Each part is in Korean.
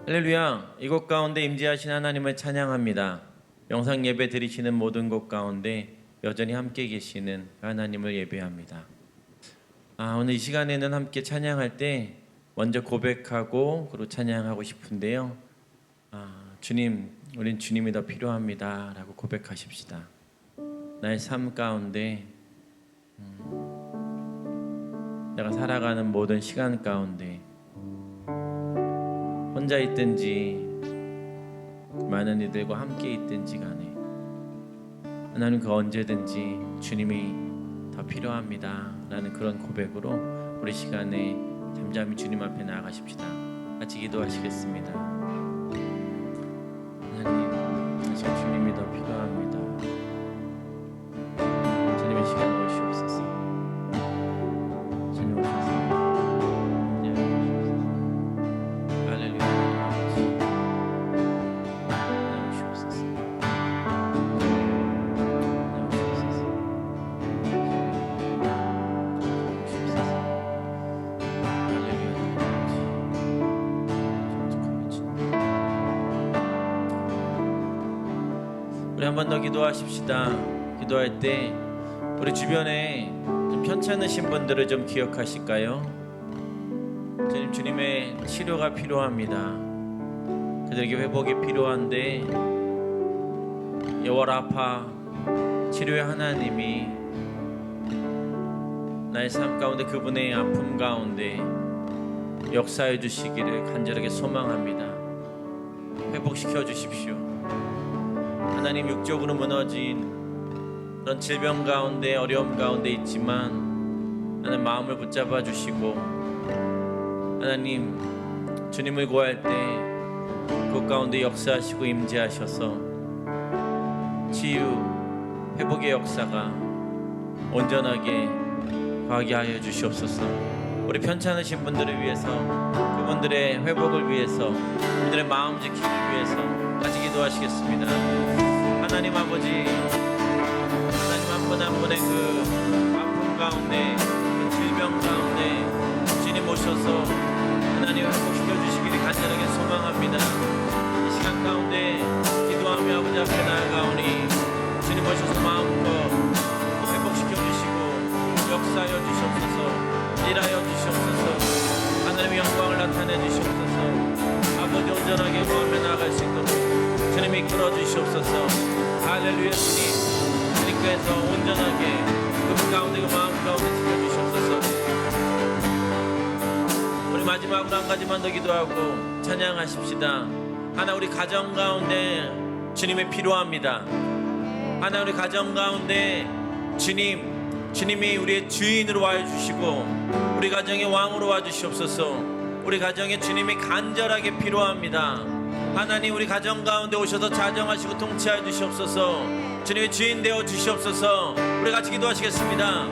할렐루야. 이곳 가운데 임재하신 하나님을 찬양합니다. 영상 예배 드리시는 모든 곳 가운데 여전히 함께 계시는 하나님을 예배합니다. 오늘 이 시간에는 함께 찬양할 때 먼저 고백하고 그리고 찬양하고 싶은데요. 주님, 우린 주님이 더 필요합니다 라고 고백하십시다. 나의 삶 가운데 내가 살아가는 모든 시간 가운데 혼자 있든지 많은 이들과 함께 있든지 간에 하나님 그 언제든지 주님이 더 필요합니다 라는 그런 고백으로 우리 시간에 잠잠히 주님 앞에 나아가십시다. 같이 기도하시겠습니다. 하나님, 지금 주님이 더 필요합니다. 주님의 시간 오시옵소서. 주님 오셔서 한 번 더 기도하십시다. 기도할 때 우리 주변에 좀 편찮으신 분들을 좀 기억하실까요? 주님, 주님의 치료가 필요합니다. 그들에게 회복이 필요한데 여호와 라파 치료의 하나님이 나의 삶 가운데 그분의 아픔 가운데 역사해 주시기를 간절하게 소망합니다. 회복시켜 주십시오. 하나님, 육적으로 무너진 그런 질병 가운데 어려움 가운데 있지만 하나님 마음을 붙잡아 주시고 하나님 주님을 구할 때 그 가운데 역사하시고 임재하셔서 치유 회복의 역사가 온전하게 하게 하여 주시옵소서. 우리 편찮으신 분들을 위해서 그분들의 회복을 위해서 그분들의 마음 지키기 위해서 같이 기도하시겠습니다. 하나님 아버지, 하나님 한 분 한 분의 그 아픔 가운데 그 질병 가운데 주님 오셔서 하나님 회복시켜 주시기를 간절하게 소망합니다. 이 시간 가운데 기도하며 아버지 앞에 나아가오니 주님 오셔서 마음껏 회복시켜 주시고 역사하여 주시옵소서. 일하여 주시옵소서. 하나님의 영광을 나타내 주시옵소서. 아버지 온전하게 구하며 나아갈 수 있도록 주님이 이끌어 주시옵소서. 할렐루야. 주님께서 온전하게 그분 가운데 그 마음 가운데 지켜주시옵소서. 우리 마지막으로 한 가지만 더 기도하고 찬양하십시다. 하나, 우리 가정 가운데 주님이 필요합니다. 하나, 우리 가정 가운데 주님이 우리의 주인으로 와주시고 우리 가정의 왕으로 와주시옵소서. 우리 가정에 주님이 간절하게 필요합니다. 하나님, 우리 가정 가운데 오셔서 자정하시고 통치하여 주시옵소서. 주님의 주인 되어 주시옵소서. 우리 같이 기도하시겠습니다.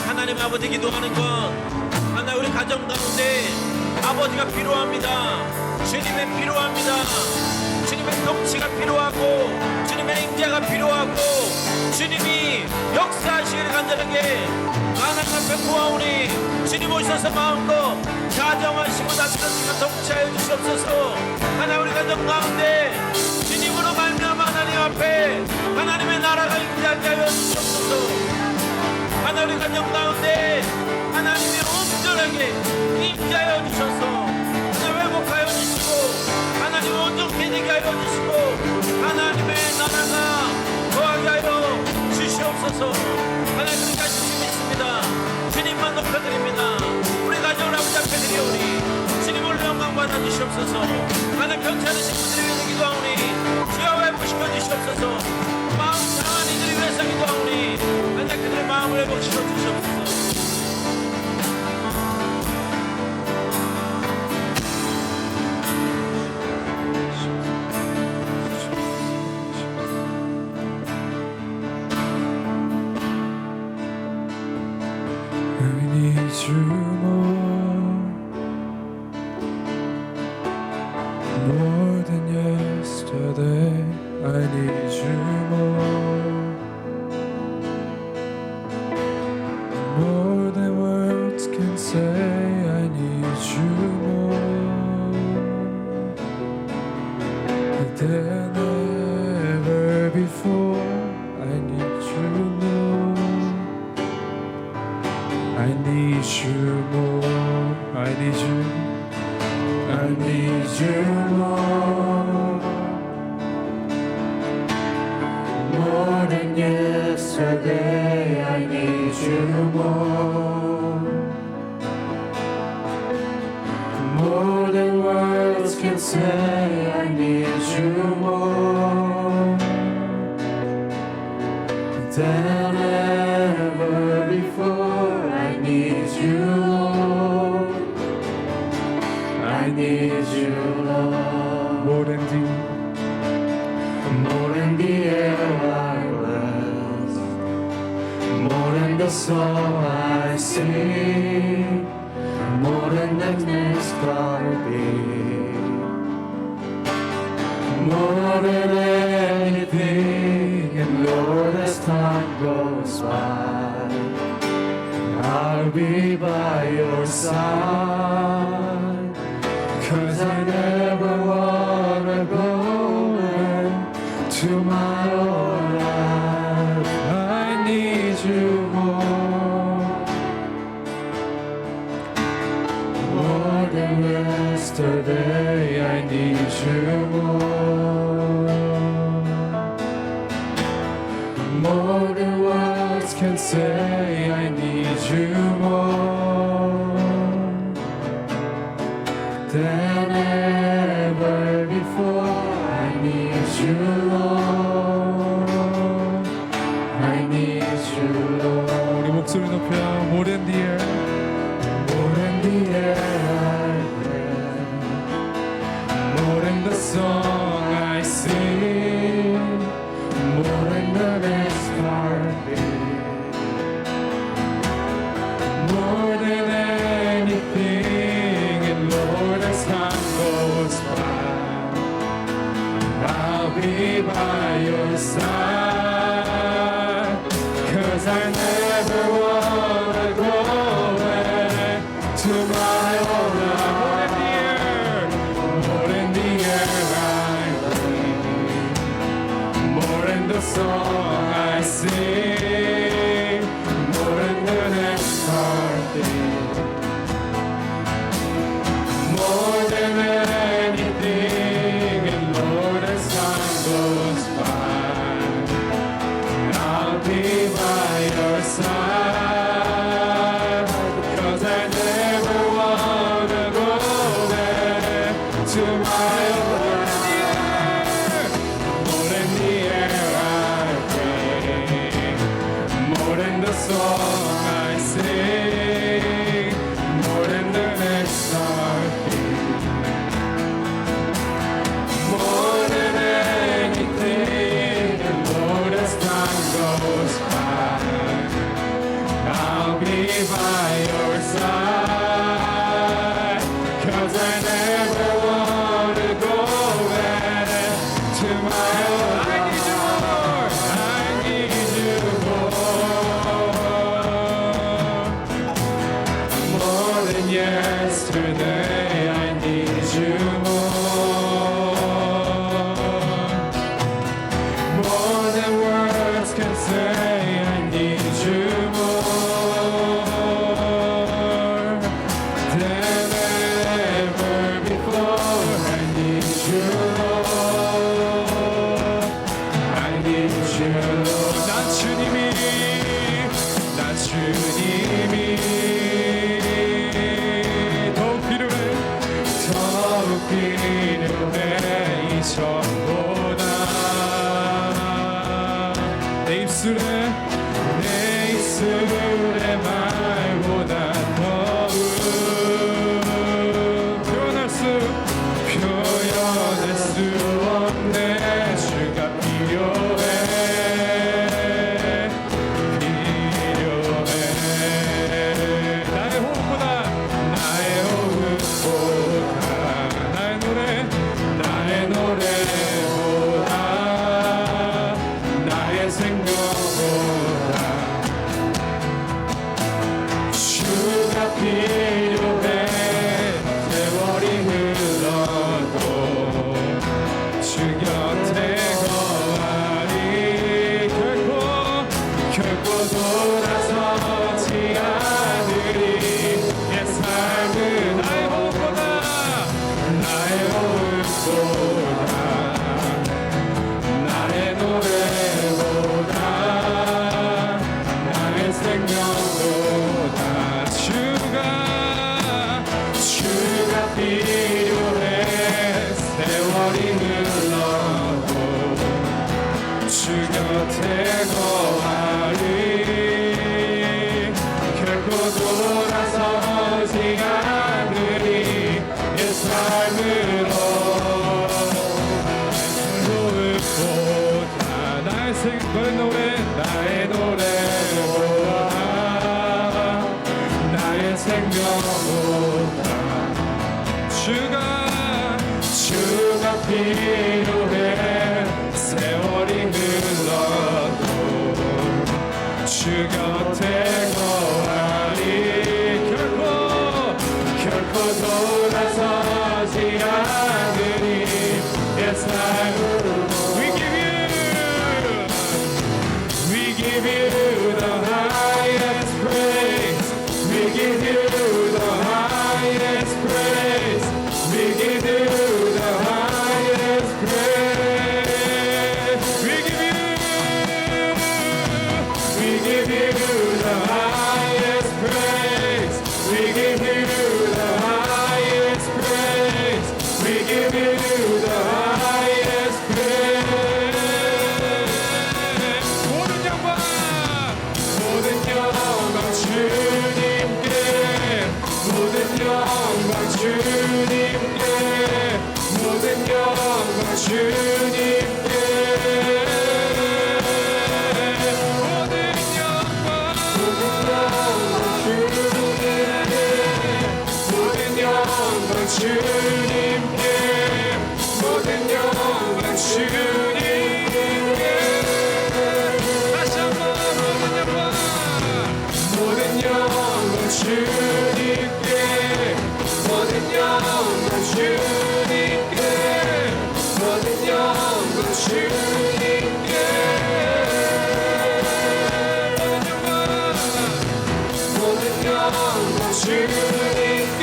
하나님 아버지, 기도하는 것 하나, 우리 가정 가운데 아버지가 필요합니다. 주님이 필요합니다. 주님의 통치가 필요하고 주님의 임재가 필요하고 주님이 역사하시기를 간절하게 하나님 앞에 구하오니 주님 오셔서 마음껏 자정하시고 다스려주시고 통치하여 주시옵소서. 하나, 우리 가정 가운데 주님으로 말미암아 하나님 앞에 하나님의 나라가 임재하게 하여 주시옵소서. 하나, 우리 가정 가운데 하나님이 온전하게 임재하여 주셔서 회복하여 주시고 하나님 온전케 되게 하여 주시고 하나님의 나라가 거하게 하여 주시옵소서. 하나님, 그러니까 주님 믿습니다. 주님만 높여드립니다. 우리 가정을 아버지 앞에 드리오니 주님을 영광 받아 주시옵소서. 하나님, 편찮으신 분들을 위해서 기도하오니 주여 회복시켜 주시옵소서. 마음 상한 이들을 위해서 기도하오니 하나님 그들의 마음을 회복시켜 주시옵소서. More than yesterday, I need you more. More than words can say, I need you more. than yesterday, I need you more. More than words can say, I need you more. Than ever before, I need you, Lord. I need you, Lord. More than the air I breathe, more than the song I sing, more than the next heartbeat, more than anything. And Lord, as time goes by, I'll be by your side, 'cause I never wanna go to my own life. I need you more than yesterday. I need you more than words can say. I need you more than ever before. I need you, Lord. I need you, Lord. 우리 목소리 높여. More than the air, more than the air I breathe, more than the song I sing, more than the next heartbeat, more than anything. And Lord, as time goes by, I'll be by your side, 'cause I never wanna go back to my old life. More than the air I breathe, more than the song I sing, more than the next heartbeat, more than anything. And Lord, as time goes by, I'll be by your side, 'cause I never wanna go back to my old life. More than the air I breathe, more than the song I sing, more than the next heartbeat, more than anything. And Lord, as time goes by, I'll be by your side, 'cause I never wanna go back to my old life. I need you more than yesterday. I need you more than words can say. I need you more than ever before. I need you, Lord. I need you, Lord. 난 주님이 더욱 필요해, 더욱 필요해. 이전보다 내 입술의 말보다 더욱 표현할 수 없네. 주가 필요해. 나의 호흡보다 나의 노래보다 나의 생각보다 곁에 거하리 결코 돌아서지 않으리 내 삶으로 노래보다 나의 노래보다 나의 생명보다 주가 필요해 세월이 흘러도 주 곁에 거하리 결코 돌아서지 않으리 내 삶으로 We give you the highest praise We give you the highest praise We give you the highest praise We give you the highest praise We give you the highest praise We give you the highest praise 모든 영광 주님께 모든 영광 주님께 모든 영광 주님께 모든 영광 주님께 모든 영광 주님께 다시 한번 모든 영광 주님께 모든 영광 주님께 모든 영광 주님께 모든 영광 주님께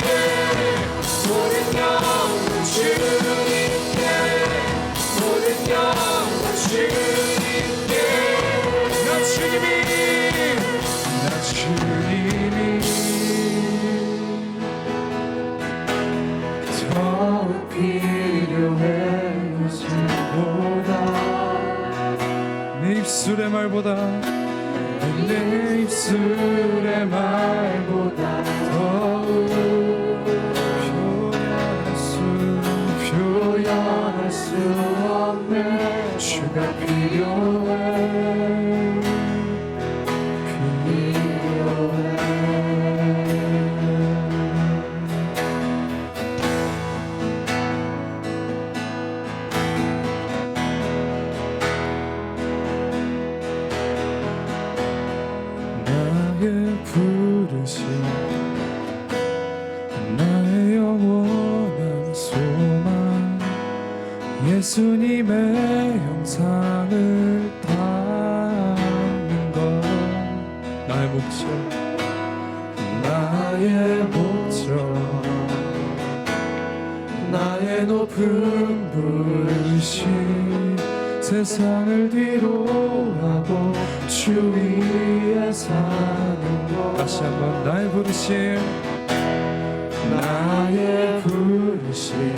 모든 영광 주님께 모든 영광 주님께 나 주님이 더 필요해 지보다 내 입술의 말보다 내 입술의 말보다 더욱 표현할 수 없는 주가 필요해 나의 부르심 나의 영원한 소망 예수님의 형상을 닮는 것 나의 목적 나의 높은 부르심 세상을 뒤로하고 주 위에 사는 것 다시 한번 나의 부르심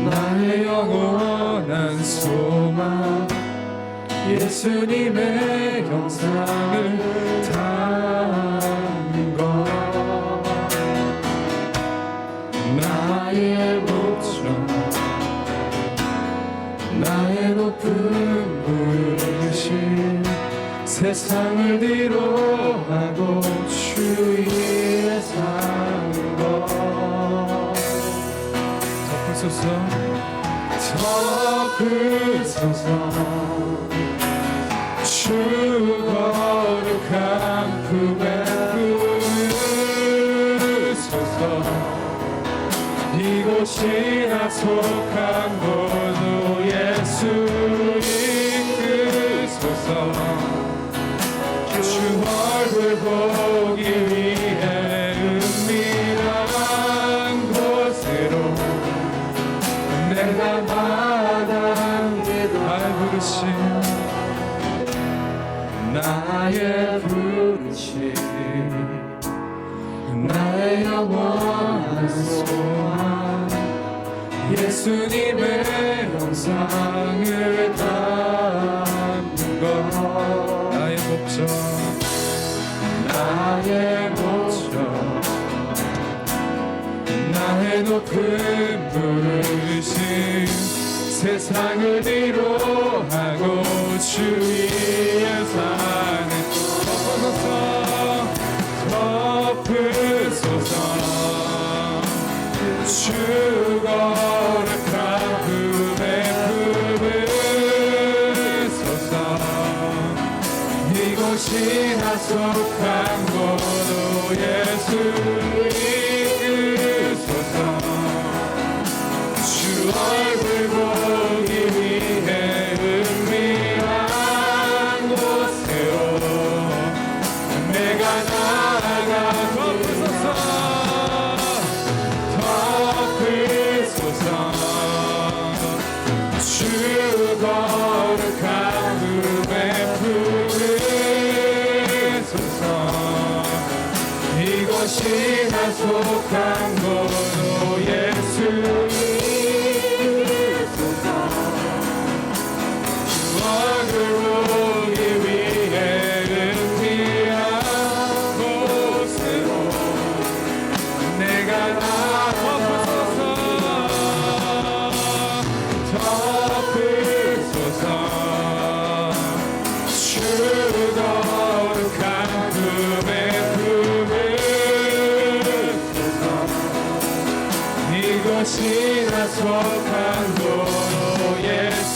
나의 영원한 소망 예수님의 형상을 닮는 것 나의 목적 나의 높은 부르심 세상을 뒤로하고 주 위에 사는 것 덮으소서 주 거룩한 품에 부으소서 이곳이나 속한 곳도 예수 이끄소서 주 얼굴 보기 위해 은밀한 곳으로 내가 마당에도 나의 부르심 나의 영원한 소망 예수님의 형상을 다 나의 목적 나의 높은 부르심 세상을 위로하고 주 위에 사는 덮으소서 주 거룩한 품에 품으소서 이곳이 나 속한 곳으로 예수 이끄소서 주 얼굴 보기 위해 은밀한 곳으로 내가 나아가 덮으소서 덮으소서 주 거룩한 품에 품으소서 이곳이 나 속한 곳으로 예수 이끄소서 얼굴 보기 위해 은밀한 곳으로 내가 덮으소서 덮으소서 주 거룩한 품에 품으소서 이것이 나 속한 곳으로 예수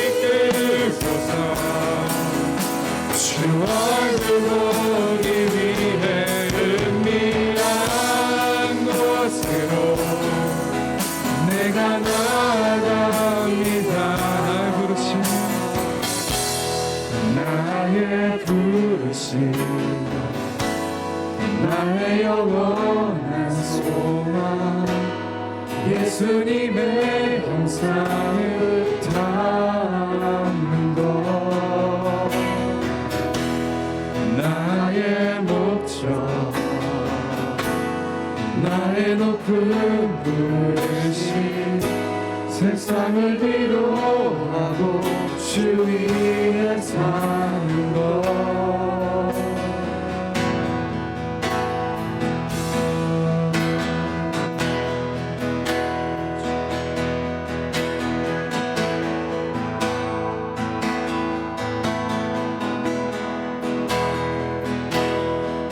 이끌소서 주 얼굴 보기 위해 은밀한 곳으로 내가 나아갑니다 나의 부르심 나의 영원한 소망 예수님의 형상을 담는 것 나의 목적 나의 높은 부르심 세상을 위로하고 주 위에 사는 것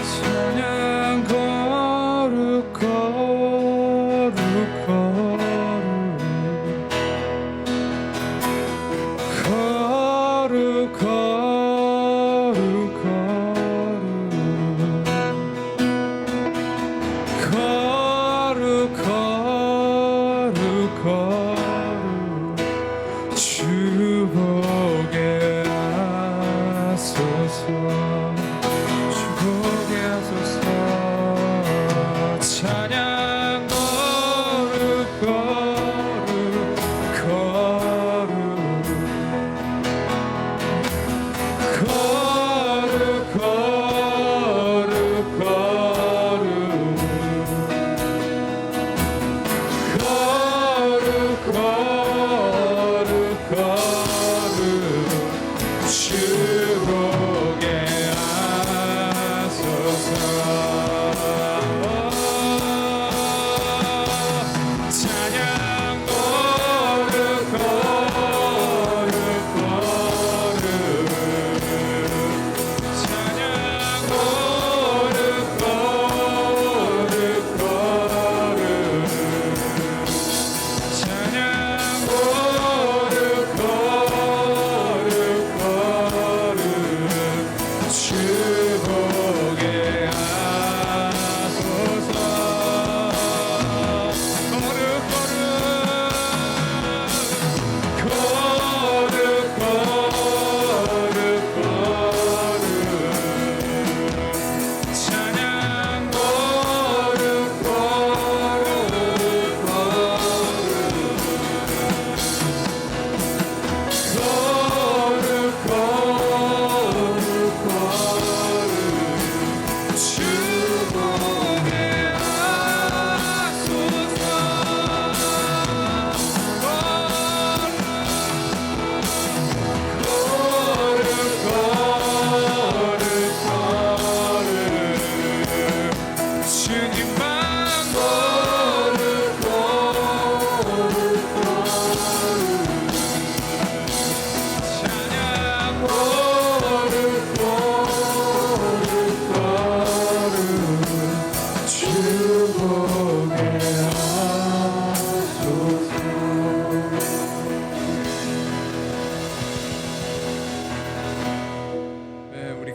찬양 거룩 거룩 거룩 주 보게 하소서 주 보게 하소서 찬양 거룩 거룩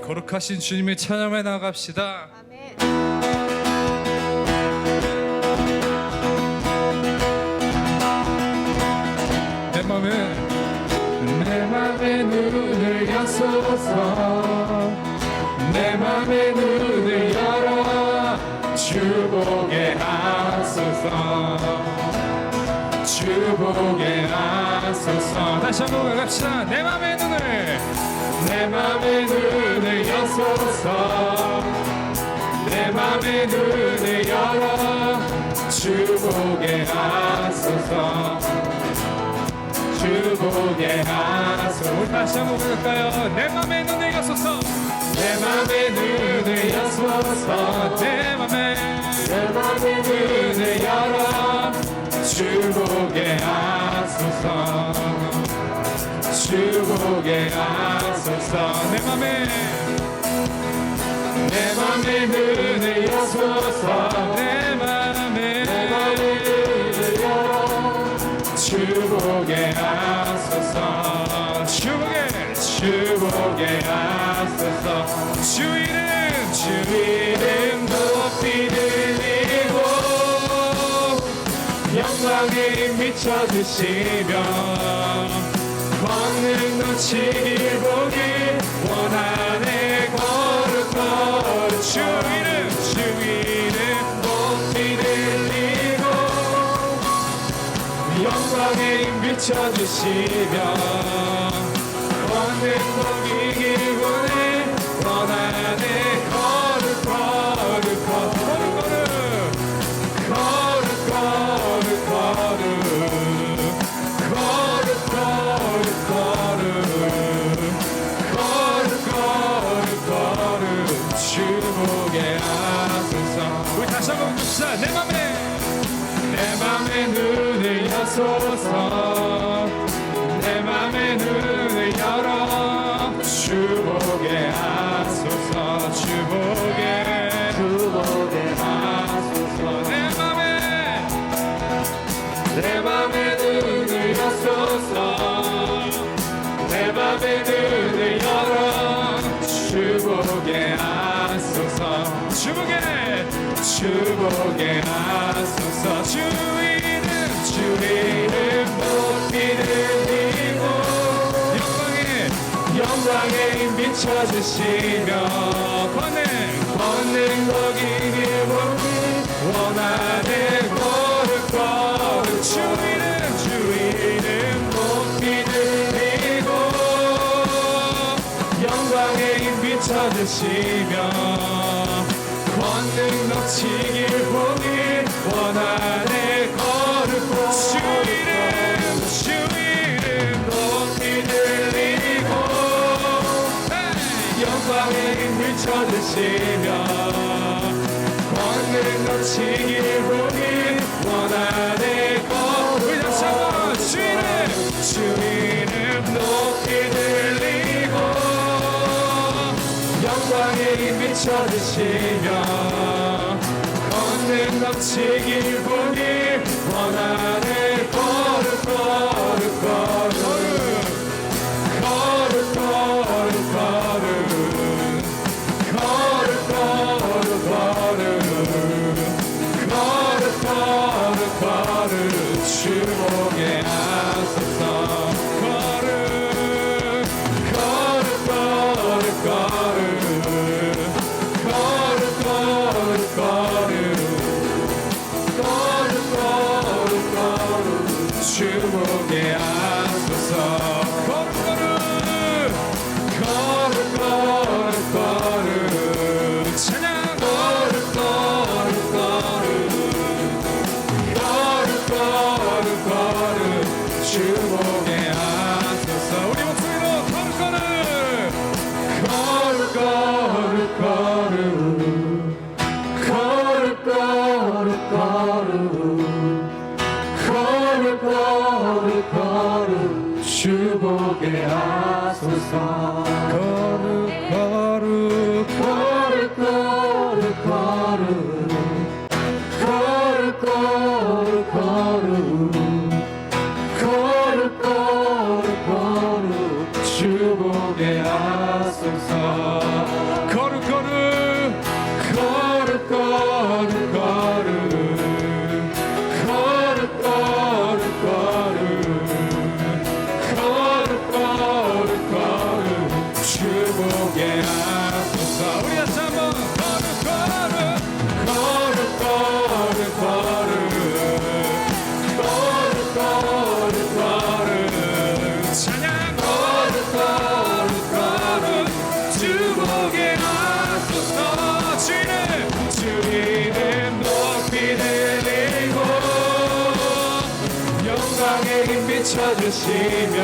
거룩하신 주님의 찬양에 나갑시다. 아멘. 내 맘에 눈을 여소서. 내 맘의 눈을 열어 주보게 하소서. 주보게 하소서. 다시 한번 갑시다. 내 맘의 눈을 여소서. 내 맘의 눈을 열어 주보게 하소서. 주보게 하소서. 우리 다시 한번 볼까요? 내 맘의 눈을 여소서. 내 맘의 눈을 여소서. 내 맘의 눈을 열어 주보게 하소서. 주보게 하소서. 내 맘의 눈을 여소서. 내 맘의 눈을 열어 주보게 하소서. 주보게 하소서. 주 이름 높이 들리고 영광에 미쳐주시며 권능 넘치길 보길 원하네. 거룩 주 이름 높이 들리고 영광에 미쳐주시며 권능 넘기길 원하네. 거룩 주보게 하소서. 우리 다시 한번 봅시다. 내 맘의 눈을 여소서. 내 맘의 눈을 열어 주보게 하소서. 주보게 하소서. 내 맘의 눈을 여소서. 내 맘의 눈을 열어 주보게 하소서. 주보게 하소서. 주 이름 높이 들리고 영광에 미쳐주시며 권능 먹이길 원하네. 거룩 주 이름 높이 들리고 영광에 미쳐주시며 권능 넘치길 보길 원하네. 거룩 주 이름 높이 들리고 영광에 미쳐주시며 권능 넘치길 보길 원하네. 거룩 주 이름 높이 들리고 영광에 미쳐주시며 권능 넘치길 보길 원하네. 거룩 주보게 하소서. 주보게 하소서. 찬양. 주보게 하소서. 우리 목소리로 주보게 하소서. 주보게 하소서. 비춰주시며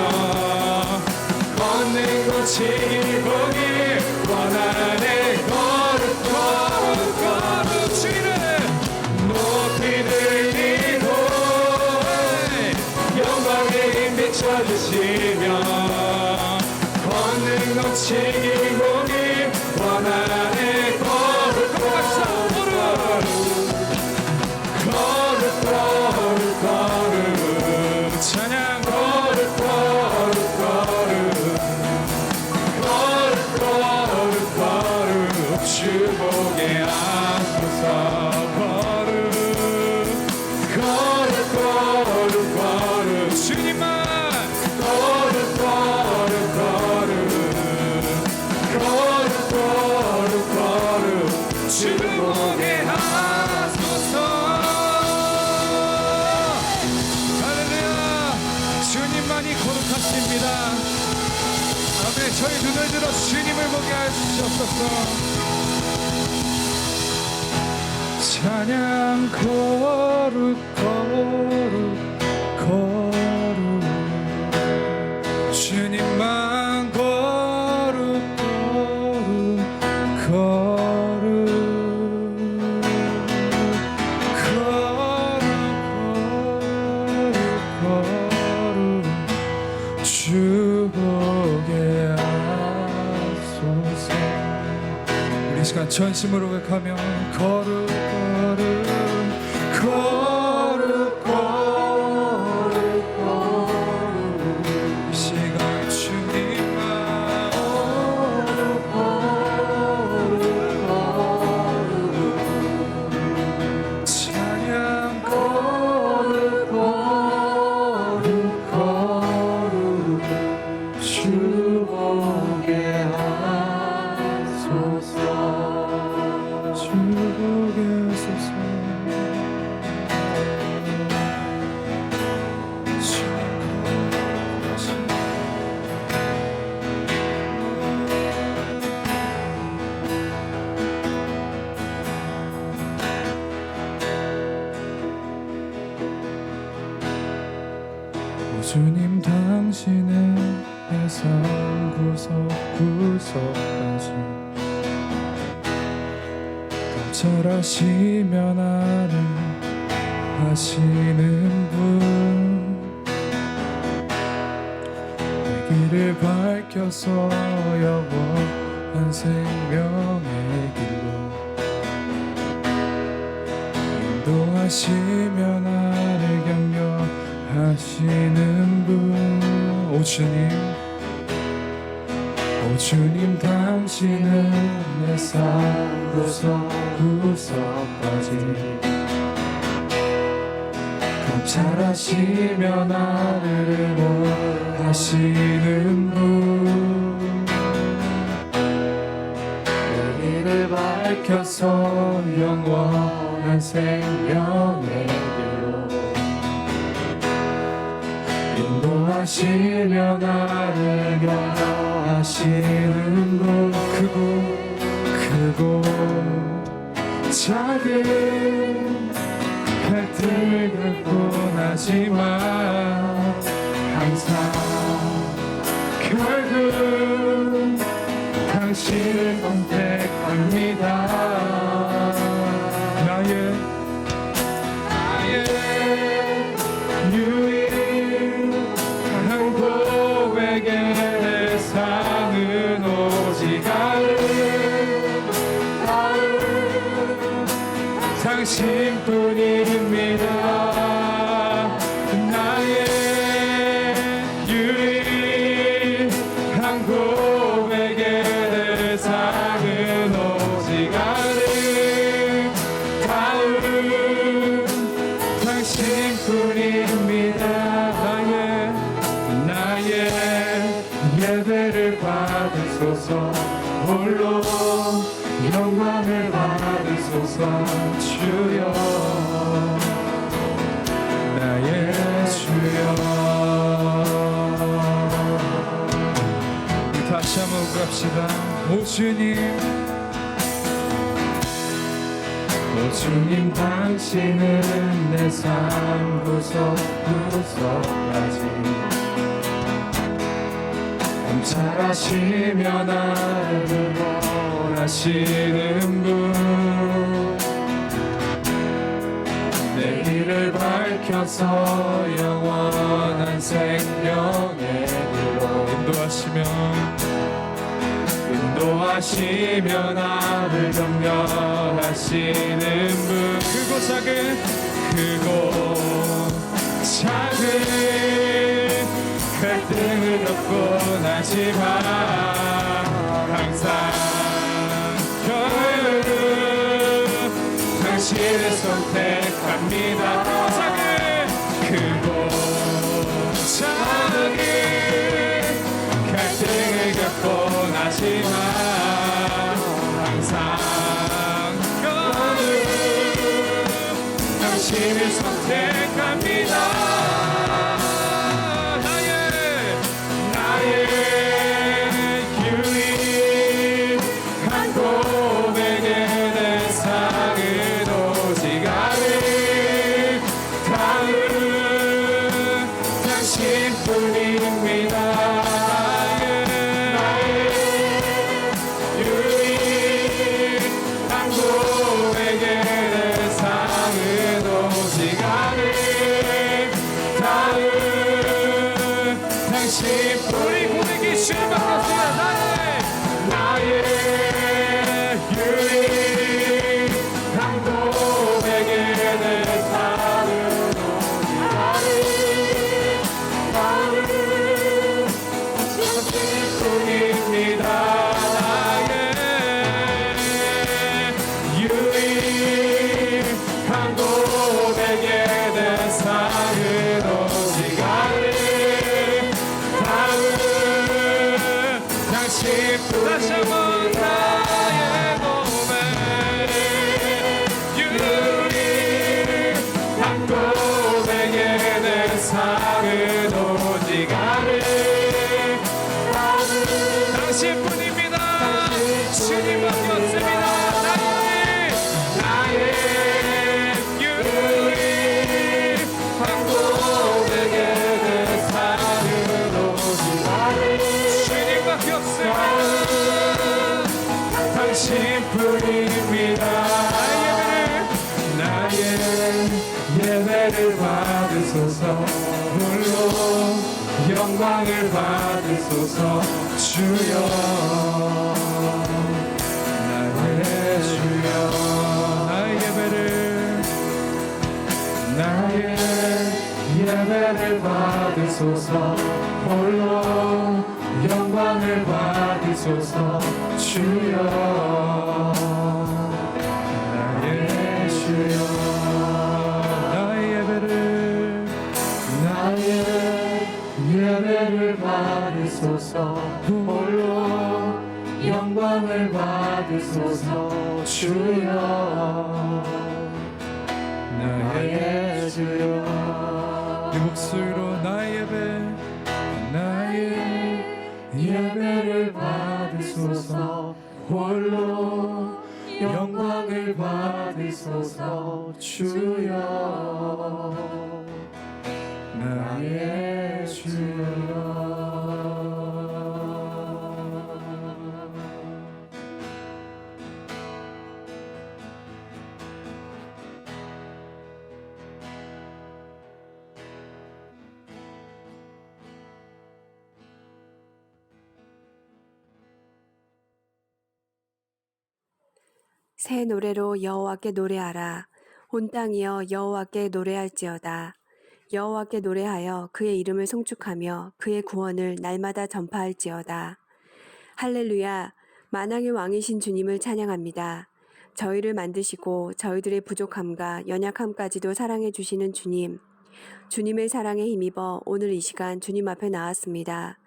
걷는 고치길 보기 원하네. 거룩 주님의 높이 들리고 영광의 힘 비춰주시며 걷는 고치길 보기 원하네. 거룩 찬양 주보게 하소서. 거룩 주님만 주보게 하소서. 할렐루야. 주님만이 거룩하십니다. 아멘. 저희 눈을 들어 주님을 보게 하시옵소서. 찬양 거룩 주님만 거룩 주보게 하소서. 우리 시간 전심으로 고백하며 거룩 이 시간 주님만 찬양 주보게 하소서. 주보게 하소서. 주님 당신은 내 삶 구석구석까지 감찰하시며 나를 하시는 분, 내 길을 밝혀서 영원한 생명의 길로 인도하시며 나를 격려하시는 분. 오 주님 당신은 내 삶 구석구석까지 감찰하시며 나를 하시는 분, 내 길을 밝혀서 영원한 생명의 길로 인도하시며 나를 격려하시는 분. 크고 작은 갈등을 겪곤 하지만 항상 결국 당신을 선택합니다. 나의 유일한 고백의 대상은 오직 당신뿐입니다. 나의 유일한 고백의 대상은 오직 아름다운 당신뿐입니다. 나의 예배를 받으소서. 홀로 영광을 받으소서. 주여 나의 주여. 다시 한번 갑시다. 오 주님 당신은 내 삶 구석구석까지 잘하시며 나를 원하시는 분 내 길을 밝혀서 영원한 생명에 들어 인도하시며 나를 격려하시는 분 크고 작은 갈등을 겪곤 하지만 항상 결국 당신을 선택합니다. 크고 작은 갈등을 겪곤 하지만 항상 결국 당신을 선택합니다. 나의 유일한 고백의 대상은 오직 아름다운 당신뿐입니다. 나의 유일한 고백의 대상은 오직 아름다운 당신뿐이 고백이 주님밖에 없습니다. 나의 유일한 고백의 대상은 오직 아름다운 당신뿐입니다. 나의 유일한 고백의 대상은 오직 다시 한번 나의 고백 유일한 고백의 대상은 오직 당신뿐입니다. 주님밖에 없습니다. 나의 유일한 고백의 대상은 오직 주님밖에 없습니다. 당신뿐입니다. 나의 예배를 받으소서. 홀로 영광을 받으소서. 주여 나의 주여 나의 예배를 받으소서. 홀로 영광을 받으소서. 주여 나의 주여 나의 예배를 받으소서. 홀로 영광을 받으소서. 주여 나의 주여 이 목소리로 나의 예배를 받으소서. 홀로 영광을 받으소서. 주여 나의 주여 새 노래로 여호와께 노래하라. 온 땅이여 여호와께 노래할지어다. 여호와께 노래하여 그의 이름을 송축하며 그의 구원을 날마다 전파할지어다. 할렐루야. 만왕의 왕이신 주님을 찬양합니다. 저희를 만드시고 저희들의 부족함과 연약함까지도 사랑해 주시는 주님. 주님의 사랑에 힘입어 오늘 이 시간 주님 앞에 나왔습니다.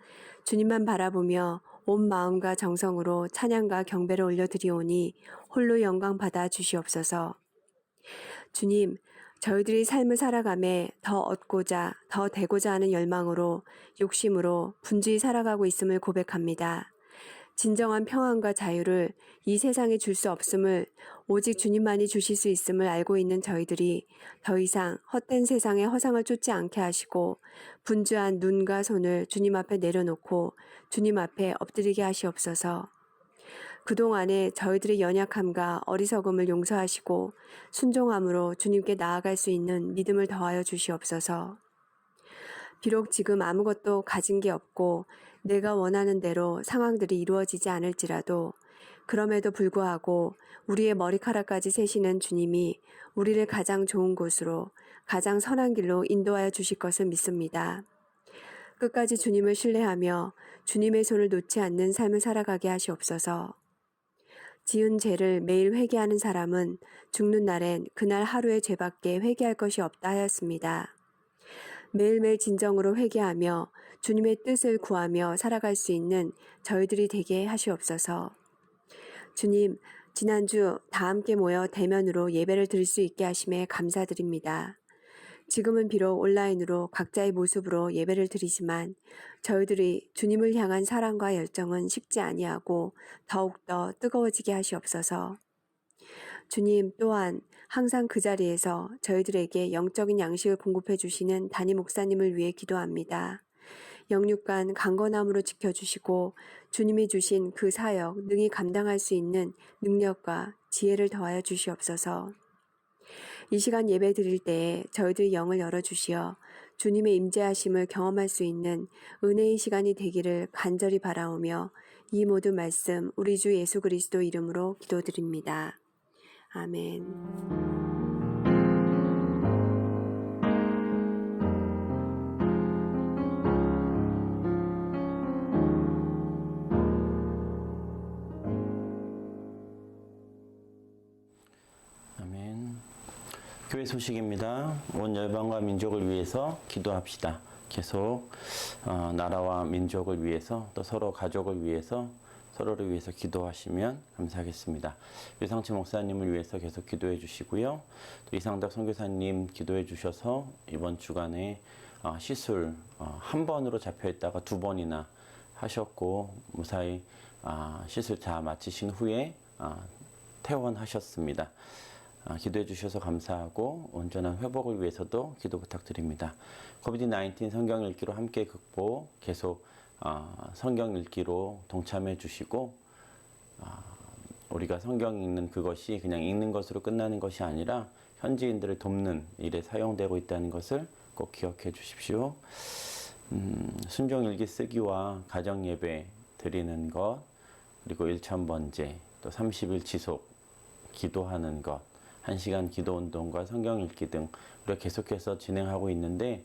주님만 바라보며 온 마음과 정성으로 찬양과 경배를 올려드리오니 홀로 영광 받아 주시옵소서. 주님, 저희들이 삶을 살아가며 더 얻고자, 더 되고자 하는 열망으로, 욕심으로 분주히 살아가고 있음을 고백합니다. 진정한 평안과 자유를 이 세상에 줄 수 없음을 오직 주님만이 주실 수 있음을 알고 있는 저희들이 더 이상 헛된 세상의 허상을 쫓지 않게 하시고 분주한 눈과 손을 주님 앞에 내려놓고 주님 앞에 엎드리게 하시옵소서. 그동안에 저희들의 연약함과 어리석음을 용서하시고 순종함으로 주님께 나아갈 수 있는 믿음을 더하여 주시옵소서. 비록 지금 아무것도 가진 게 없고 내가 원하는 대로 상황들이 이루어지지 않을지라도 그럼에도 불구하고 우리의 머리카락까지 세시는 주님이 우리를 가장 좋은 곳으로 가장 선한 길로 인도하여 주실 것을 믿습니다. 끝까지 주님을 신뢰하며 주님의 손을 놓지 않는 삶을 살아가게 하시옵소서. 지은 죄를 매일 회개하는 사람은 죽는 날엔 그날 하루의 죄밖에 회개할 것이 없다 하였습니다. 매일매일 진정으로 회개하며 주님의 뜻을 구하며 살아갈 수 있는 저희들이 되게 하시옵소서. 주님, 지난주 다 함께 모여 대면으로 예배를 드릴 수 있게 하심에 감사드립니다. 지금은 비록 온라인으로 각자의 모습으로 예배를 드리지만 저희들이 주님을 향한 사랑과 열정은 식지 아니하고 더욱더 뜨거워지게 하시옵소서. 주님 또한 항상 그 자리에서 저희들에게 영적인 양식을 공급해 주시는 담임 목사님을 위해 기도합니다. 영육간 강건함으로 지켜주시고 주님이 주신 그 사역 능히 감당할 수 있는 능력과 지혜를 더하여 주시옵소서. 이 시간 예배 드릴 때에 저희들의 영을 열어주시어 주님의 임재하심을 경험할 수 있는 은혜의 시간이 되기를 간절히 바라오며 이 모든 말씀 우리 주 예수 그리스도 이름으로 기도드립니다. 아멘. 아멘. 교회 소식입니다. 온 열방과 민족을 위해서 기도합시다. 계속 나라와 민족을 위해서 또 서로 가족을 위해서 서로를 위해서 기도하시면 감사하겠습니다. 유상치 목사님을 위해서 계속 기도해 주시고요. 또 이상덕 선교사님 기도해 주셔서 이번 주간에 시술 한 번으로 잡혀 있다가 두 번이나 하셨고 무사히 시술 다 마치신 후에 퇴원하셨습니다. 기도해 주셔서 감사하고 온전한 회복을 위해서도 기도 부탁드립니다. 코비드-19 성경 읽기로 함께 극복, 계속 성경 읽기로 동참해 주시고 우리가 성경 읽는 그것이 그냥 읽는 것으로 끝나는 것이 아니라 현지인들을 돕는 일에 사용되고 있다는 것을 꼭 기억해 주십시오. 순종 일기 쓰기와 가정 예배 드리는 것, 그리고 1000번제, 또 30일 지속 기도하는 것, 1시간 기도 운동과 성경 읽기 등 우리가 계속해서 진행하고 있는데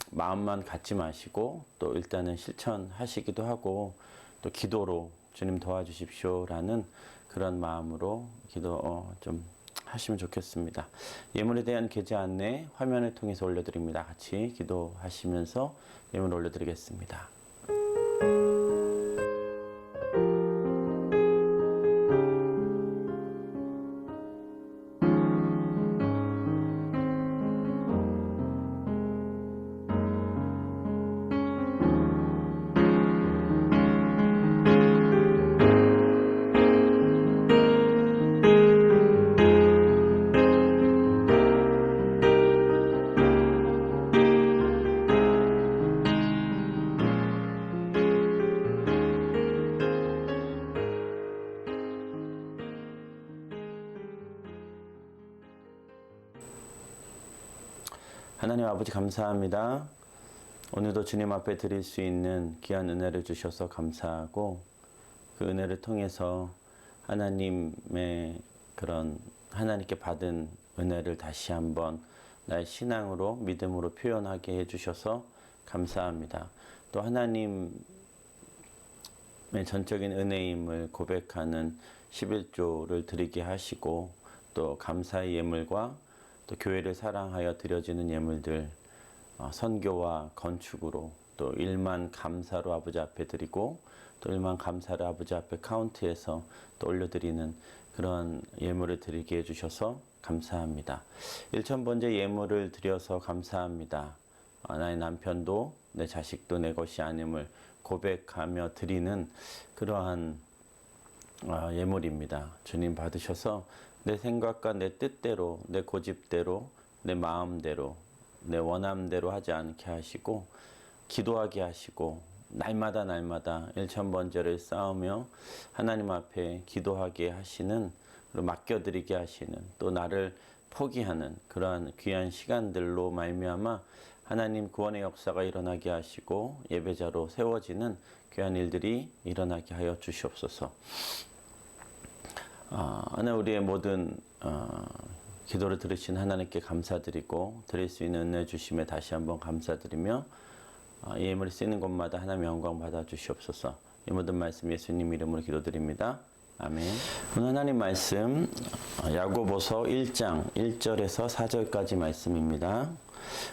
마음만 갖지 마시고 또 일단은 실천하시기도 하고 또 기도로 주님 도와주십시오라는 그런 마음으로 기도 좀 하시면 좋겠습니다. 예물에 대한 계좌 안내 화면을 통해서 올려드립니다. 같이 기도하시면서 예물 올려드리겠습니다. 하나님 아버지 감사합니다. 오늘도 주님 앞에 드릴 수 있는 귀한 은혜를 주셔서 감사하고 그 은혜를 통해서 하나님의 그런 하나님께 받은 은혜를 다시 한번 나의 신앙으로 믿음으로 표현하게 해주셔서 감사합니다. 또 하나님의 전적인 은혜임을 고백하는 11조를 드리게 하시고 또 감사의 예물과 또 교회를 사랑하여 드려지는 예물들 선교와 건축으로 또 일만 감사로 아버지 앞에 드리고 또 일만 감사를 아버지 앞에 카운트해서 또 올려드리는 그런 예물을 드리게 해주셔서 감사합니다. 1000번째 예물을 드려서 감사합니다. 나의 남편도 내 자식도 내 것이 아님을 고백하며 드리는 그러한 예물입니다. 주님 받으셔서 내 생각과 내 뜻대로, 내 고집대로, 내 마음대로, 내 원함대로 하지 않게 하시고 기도하게 하시고 날마다 날마다 일천번제를 쌓으며 하나님 앞에 기도하게 하시는, 그리고 맡겨드리게 하시는, 또 나를 포기하는 그러한 귀한 시간들로 말미암아 하나님 구원의 역사가 일어나게 하시고 예배자로 세워지는 귀한 일들이 일어나게 하여 주시옵소서. 하나님, 우리의 모든 기도를 들으신 하나님께 감사드리고 드릴 수 있는 은혜 주심에 다시 한번 감사드리며 이 예물이 쓰이는 곳마다 하나님 영광 받아 주시옵소서. 이 모든 말씀 예수님 이름으로 기도드립니다. 아멘. 오늘 하나님 말씀 야고보서 1장 1절에서 4절까지 말씀입니다.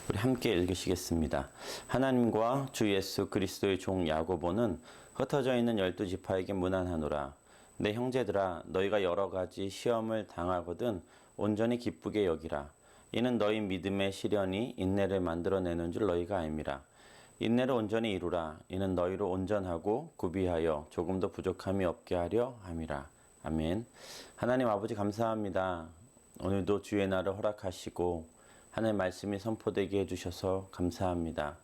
우리 함께 읽으시겠습니다. 하나님과 주 예수 그리스도의 종 야고보는 흩어져 있는 12지파에게 문안하노라. 내 형제들아, 너희가 여러 가지 시험을 당하거든 온전히 기쁘게 여기라. 이는 너희 믿음의 시련이 인내를 만들어내는 줄 너희가 알미라. 인내를 온전히 이루라. 이는 너희를 온전하고 구비하여 조금도 부족함이 없게 하려 함이라. 아멘. 하나님 아버지 감사합니다. 오늘도 주의 날을 허락하시고 하나님의 말씀이 선포되게 해주셔서 감사합니다.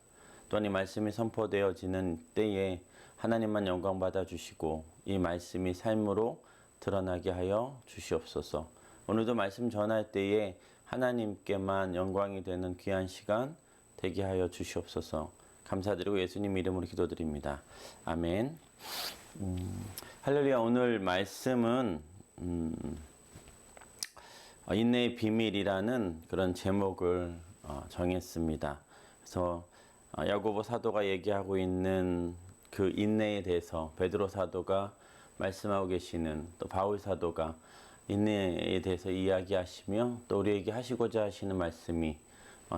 또한 이 말씀이 선포되어지는 때에 하나님만 영광 받아주시고 이 말씀이 삶으로 드러나게 하여 주시옵소서. 오늘도 말씀 전할 때에 하나님께만 영광이 되는 귀한 시간 되게 하여 주시옵소서. 감사드리고 예수님 이름으로 기도드립니다. 아멘. 할렐루야. 오늘 말씀은 인내의 비밀이라는 그런 제목을 정했습니다. 그래서 야고보 사도가 얘기하고 있는 그 인내에 대해서 베드로 사도가 말씀하고 계시는, 또 바울 사도가 인내에 대해서 이야기하시며 또 우리에게 하시고자 하시는 말씀이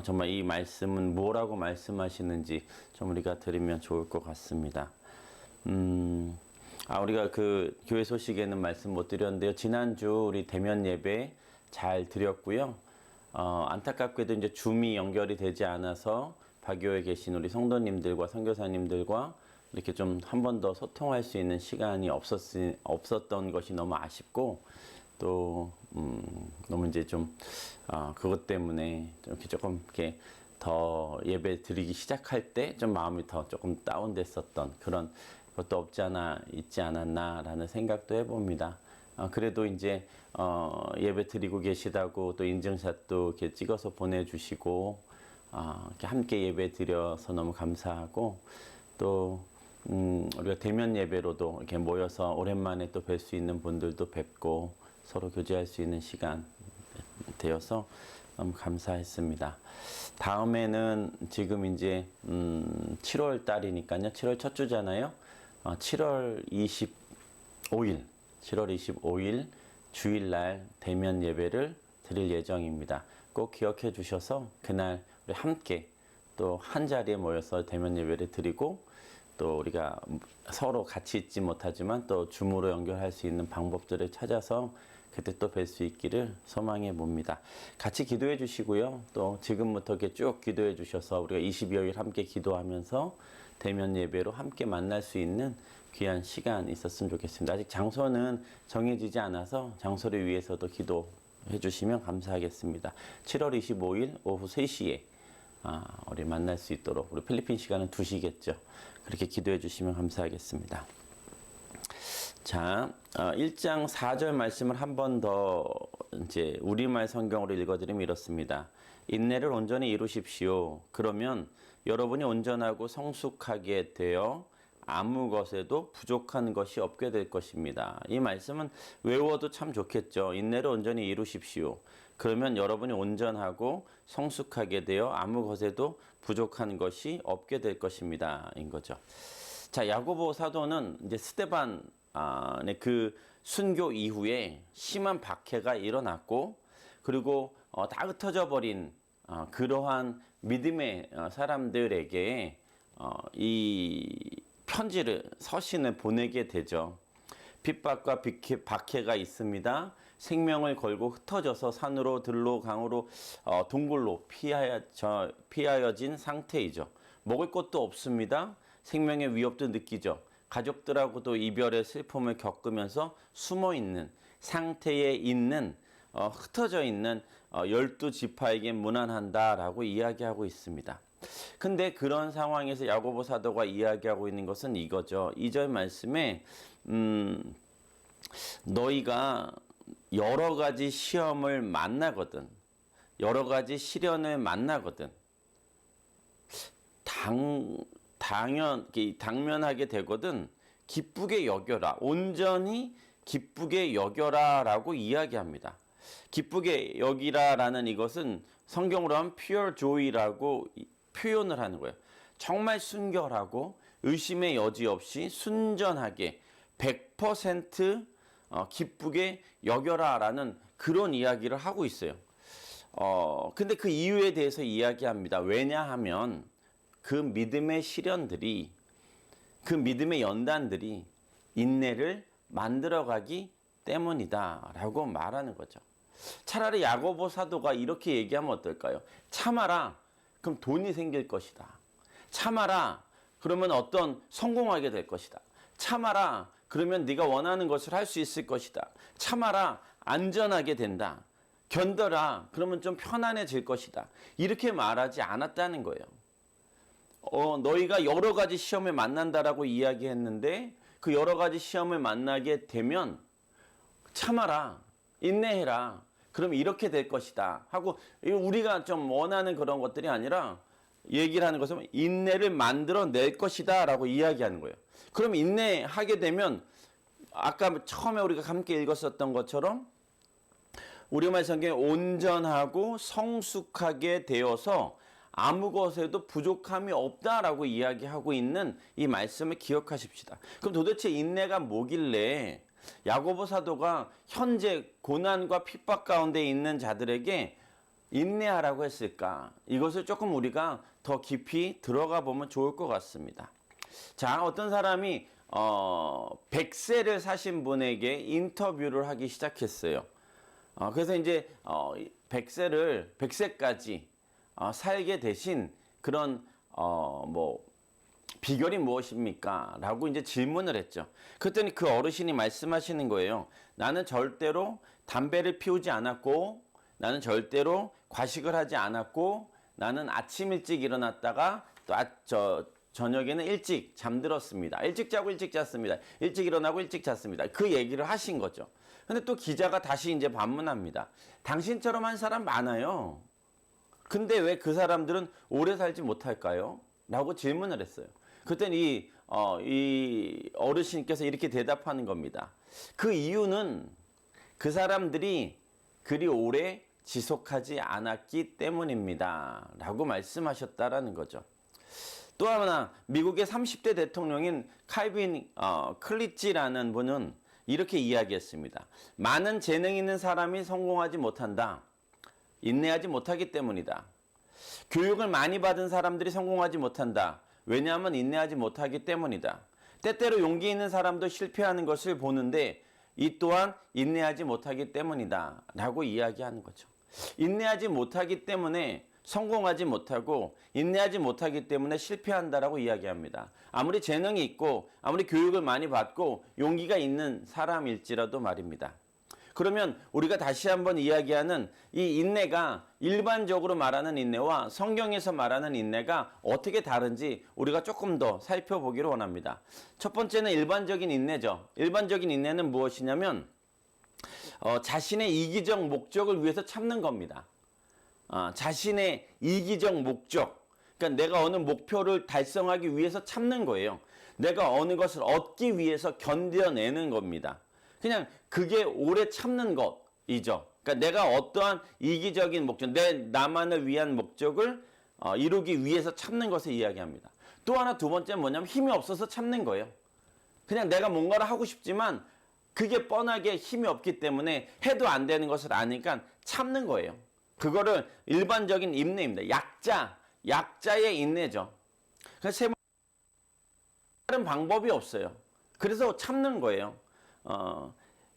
정말 이 말씀은 뭐라고 말씀하시는지 좀 우리가 들으면 좋을 것 같습니다. 우리가 그 교회 소식에는 말씀 못 드렸는데요. 지난주 우리 대면 예배 잘 드렸고요. 안타깝게도 이제 줌이 연결이 되지 않아서 박교에 계신 우리 성도님들과 선교사님들과 이렇게 좀 한 번 더 소통할 수 있는 시간이 없었던 것이 너무 아쉽고, 또 너무 이제 좀 그것 때문에 이렇게 조금 이렇게 더 예배 드리기 시작할 때 좀 마음이 더 조금 다운됐었던 그런 것도 없지 않아 있지 않았나라는 생각도 해봅니다. 그래도 이제 예배 드리고 계시다고 또 인증샷도 이렇게 찍어서 보내주시고 이렇게 함께 예배 드려서 너무 감사하고, 또 우리가 대면 예배로도 이렇게 모여서 오랜만에 또 뵐 수 있는 분들도 뵙고 서로 교제할 수 있는 시간 되어서 너무 감사했습니다. 다음에는 지금 이제 7월 달이니까요. 7월 첫 주잖아요. 7월 25일 주일날 대면 예배를 드릴 예정입니다. 꼭 기억해 주셔서 그날 우리 함께 또 한 자리에 모여서 대면 예배를 드리고, 또 우리가 서로 같이 있지 못하지만 또 줌으로 연결할 수 있는 방법들을 찾아서 그때 또 뵐 수 있기를 소망해 봅니다. 같이 기도해 주시고요. 또 지금부터 이렇게 쭉 기도해 주셔서 우리가 20여일 함께 기도하면서 대면 예배로 함께 만날 수 있는 귀한 시간 있었으면 좋겠습니다. 아직 장소는 정해지지 않아서 장소를 위해서도 기도해 주시면 감사하겠습니다. 7월 25일 오후 3시에 우리 만날 수 있도록, 우리 필리핀 시간은 2시겠죠. 그렇게 기도해 주시면 감사하겠습니다. 자, 1장 4절 말씀을 한 번 더 이제 우리말 성경으로 읽어드리면 이렇습니다. 인내를 온전히 이루십시오. 그러면 여러분이 온전하고 성숙하게 되어 아무 것에도 부족한 것이 없게 될 것입니다. 이 말씀은 외워도 참 좋겠죠. 인내를 온전히 이루십시오. 그러면 여러분이 온전하고 성숙하게 되어 아무 것에도 부족한 것이 없게 될 것입니다. 인 거죠. 자, 야고보 사도는 이제 스데반의 그 순교 이후에 심한 박해가 일어났고, 그리고 다 흩어져 버린 그러한 믿음의 사람들에게 이 편지를, 서신을 보내게 되죠. 빗박과 박해가 있습니다. 생명을 걸고 흩어져서 산으로 들로 강으로 동굴로 피하여진 상태이죠. 먹을 것도 없습니다. 생명의 위협도 느끼죠. 가족들하고도 이별의 슬픔을 겪으면서 숨어 있는 상태에 있는 흩어져 있는 12지파에게 문안한다라고 이야기하고 있습니다. 근데 그런 상황에서 야고보 사도가 이야기하고 있는 것은 이거죠. 2절 말씀에 너희가 여러 가지 시험을 만나거든, 여러 가지 시련을 만나거든 당면하게 되거든 기쁘게 여겨라, 온전히 기쁘게 여겨라 라고 이야기합니다. 기쁘게 여기라라는 이것은 성경으로 하면 pure joy라고 표현을 하는 거예요. 정말 순결하고 의심의 여지 없이 순전하게 100% 기쁘게 여겨라라는 그런 이야기를 하고 있어요. 근데 그 이유에 대해서 이야기합니다. 왜냐하면 그 믿음의 시련들이, 그 믿음의 연단들이 인내를 만들어가기 때문이다 라고 말하는 거죠. 차라리 야고보 사도가 이렇게 얘기하면 어떨까요? 참아라, 그럼 돈이 생길 것이다. 참아라, 그러면 성공하게 될 것이다. 참아라, 그러면 네가 원하는 것을 할 수 있을 것이다. 참아라, 안전하게 된다. 견뎌라, 그러면 좀 편안해질 것이다. 이렇게 말하지 않았다는 거예요. 너희가 여러 가지 시험을 만난다라고 이야기했는데 그 여러 가지 시험을 만나게 되면 참아라, 인내해라, 그럼 이렇게 될 것이다 하고, 우리가 좀 원하는 그런 것들이 아니라 얘기를 하는 것은 인내를 만들어낼 것이다 라고 이야기하는 거예요. 그럼 인내하게 되면 아까 처음에 우리가 함께 읽었었던 것처럼 우리말 성경에 온전하고 성숙하게 되어서 아무 것에도 부족함이 없다라고 이야기하고 있는 이 말씀을 기억하십시다. 그럼 도대체 인내가 뭐길래 야고보 사도가 현재 고난과 핍박 가운데 있는 자들에게 인내하라고 했을까? 이것을 조금 우리가 더 깊이 들어가 보면 좋을 것 같습니다. 자, 어떤 사람이 100세를 사신 분에게 인터뷰를 하기 시작했어요. 그래서 이제 100세까지 살게 되신 그런 비결이 무엇입니까? 라고 이제 질문을 했죠. 그랬더니 그 어르신이 말씀하시는 거예요. 나는 절대로 담배를 피우지 않았고, 나는 절대로 과식을 하지 않았고, 나는 아침 일찍 일어났다가 또 저녁에는 일찍 잠들었습니다. 일찍 자고 일찍 잤습니다. 일찍 일어나고 일찍 잤습니다. 그 얘기를 하신 거죠. 근데 또 기자가 다시 이제 반문합니다. 당신처럼 한 사람 많아요. 근데 왜 그 사람들은 오래 살지 못할까요? 라고 질문을 했어요. 그랬더니 이 어르신께서 이렇게 대답하는 겁니다. 그 이유는 그 사람들이 그리 오래 지속하지 않았기 때문입니다. 라고 말씀하셨다라는 거죠. 또 하나, 미국의 30대 대통령인 칼빈 클리치라는 분은 이렇게 이야기했습니다. 많은 재능 있는 사람이 성공하지 못한다. 인내하지 못하기 때문이다. 교육을 많이 받은 사람들이 성공하지 못한다. 왜냐하면 인내하지 못하기 때문이다. 때때로 용기 있는 사람도 실패하는 것을 보는데 이 또한 인내하지 못하기 때문이다 라고 이야기하는 거죠. 인내하지 못하기 때문에 성공하지 못하고, 인내하지 못하기 때문에 실패한다라고 이야기합니다. 아무리 재능이 있고 아무리 교육을 많이 받고 용기가 있는 사람일지라도 말입니다. 그러면 우리가 다시 한번 이야기하는 이 인내가 일반적으로 말하는 인내와 성경에서 말하는 인내가 어떻게 다른지 우리가 조금 더 살펴보기를 원합니다. 첫 번째는 일반적인 인내죠. 일반적인 인내는 무엇이냐면 자신의 이기적 목적을 위해서 참는 겁니다. 자신의 이기적 목적, 그러니까 내가 어느 목표를 달성하기 위해서 참는 거예요. 내가 어느 것을 얻기 위해서 견뎌내는 겁니다. 그냥 그게 오래 참는 것이죠. 그러니까 내가 어떠한 이기적인 목적, 나만을 위한 목적을 이루기 위해서 참는 것을 이야기합니다. 또 하나, 두 번째는 뭐냐면 힘이 없어서 참는 거예요. 그냥 내가 뭔가를 하고 싶지만 그게 뻔하게 힘이 없기 때문에 해도 안 되는 것을 아니까 참는 거예요. 그거를 일반적인 인내입니다. 약자의 인내죠. 그래서 다른 방법이 없어요. 그래서 참는 거예요.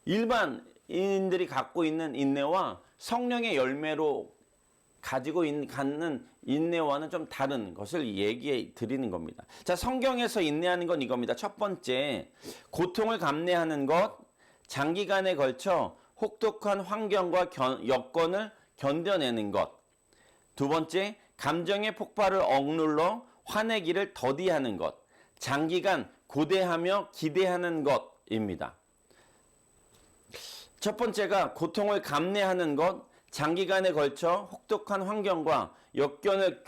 일반인들이 갖고 있는 인내와 성령의 열매로 갖는 인내와는 좀 다른 것을 얘기해 드리는 겁니다. 자, 성경에서 인내하는 건 이겁니다. 첫 번째, 고통을 감내하는 것, 장기간에 걸쳐 혹독한 환경과 여건을 견뎌내는 것. 두 번째, 감정의 폭발을 억눌러 화내기를 더디하는 것, 장기간 고대하며 기대하는 것입니다. 첫 번째가 고통을 감내하는 것, 장기간에 걸쳐 혹독한 환경과 역경을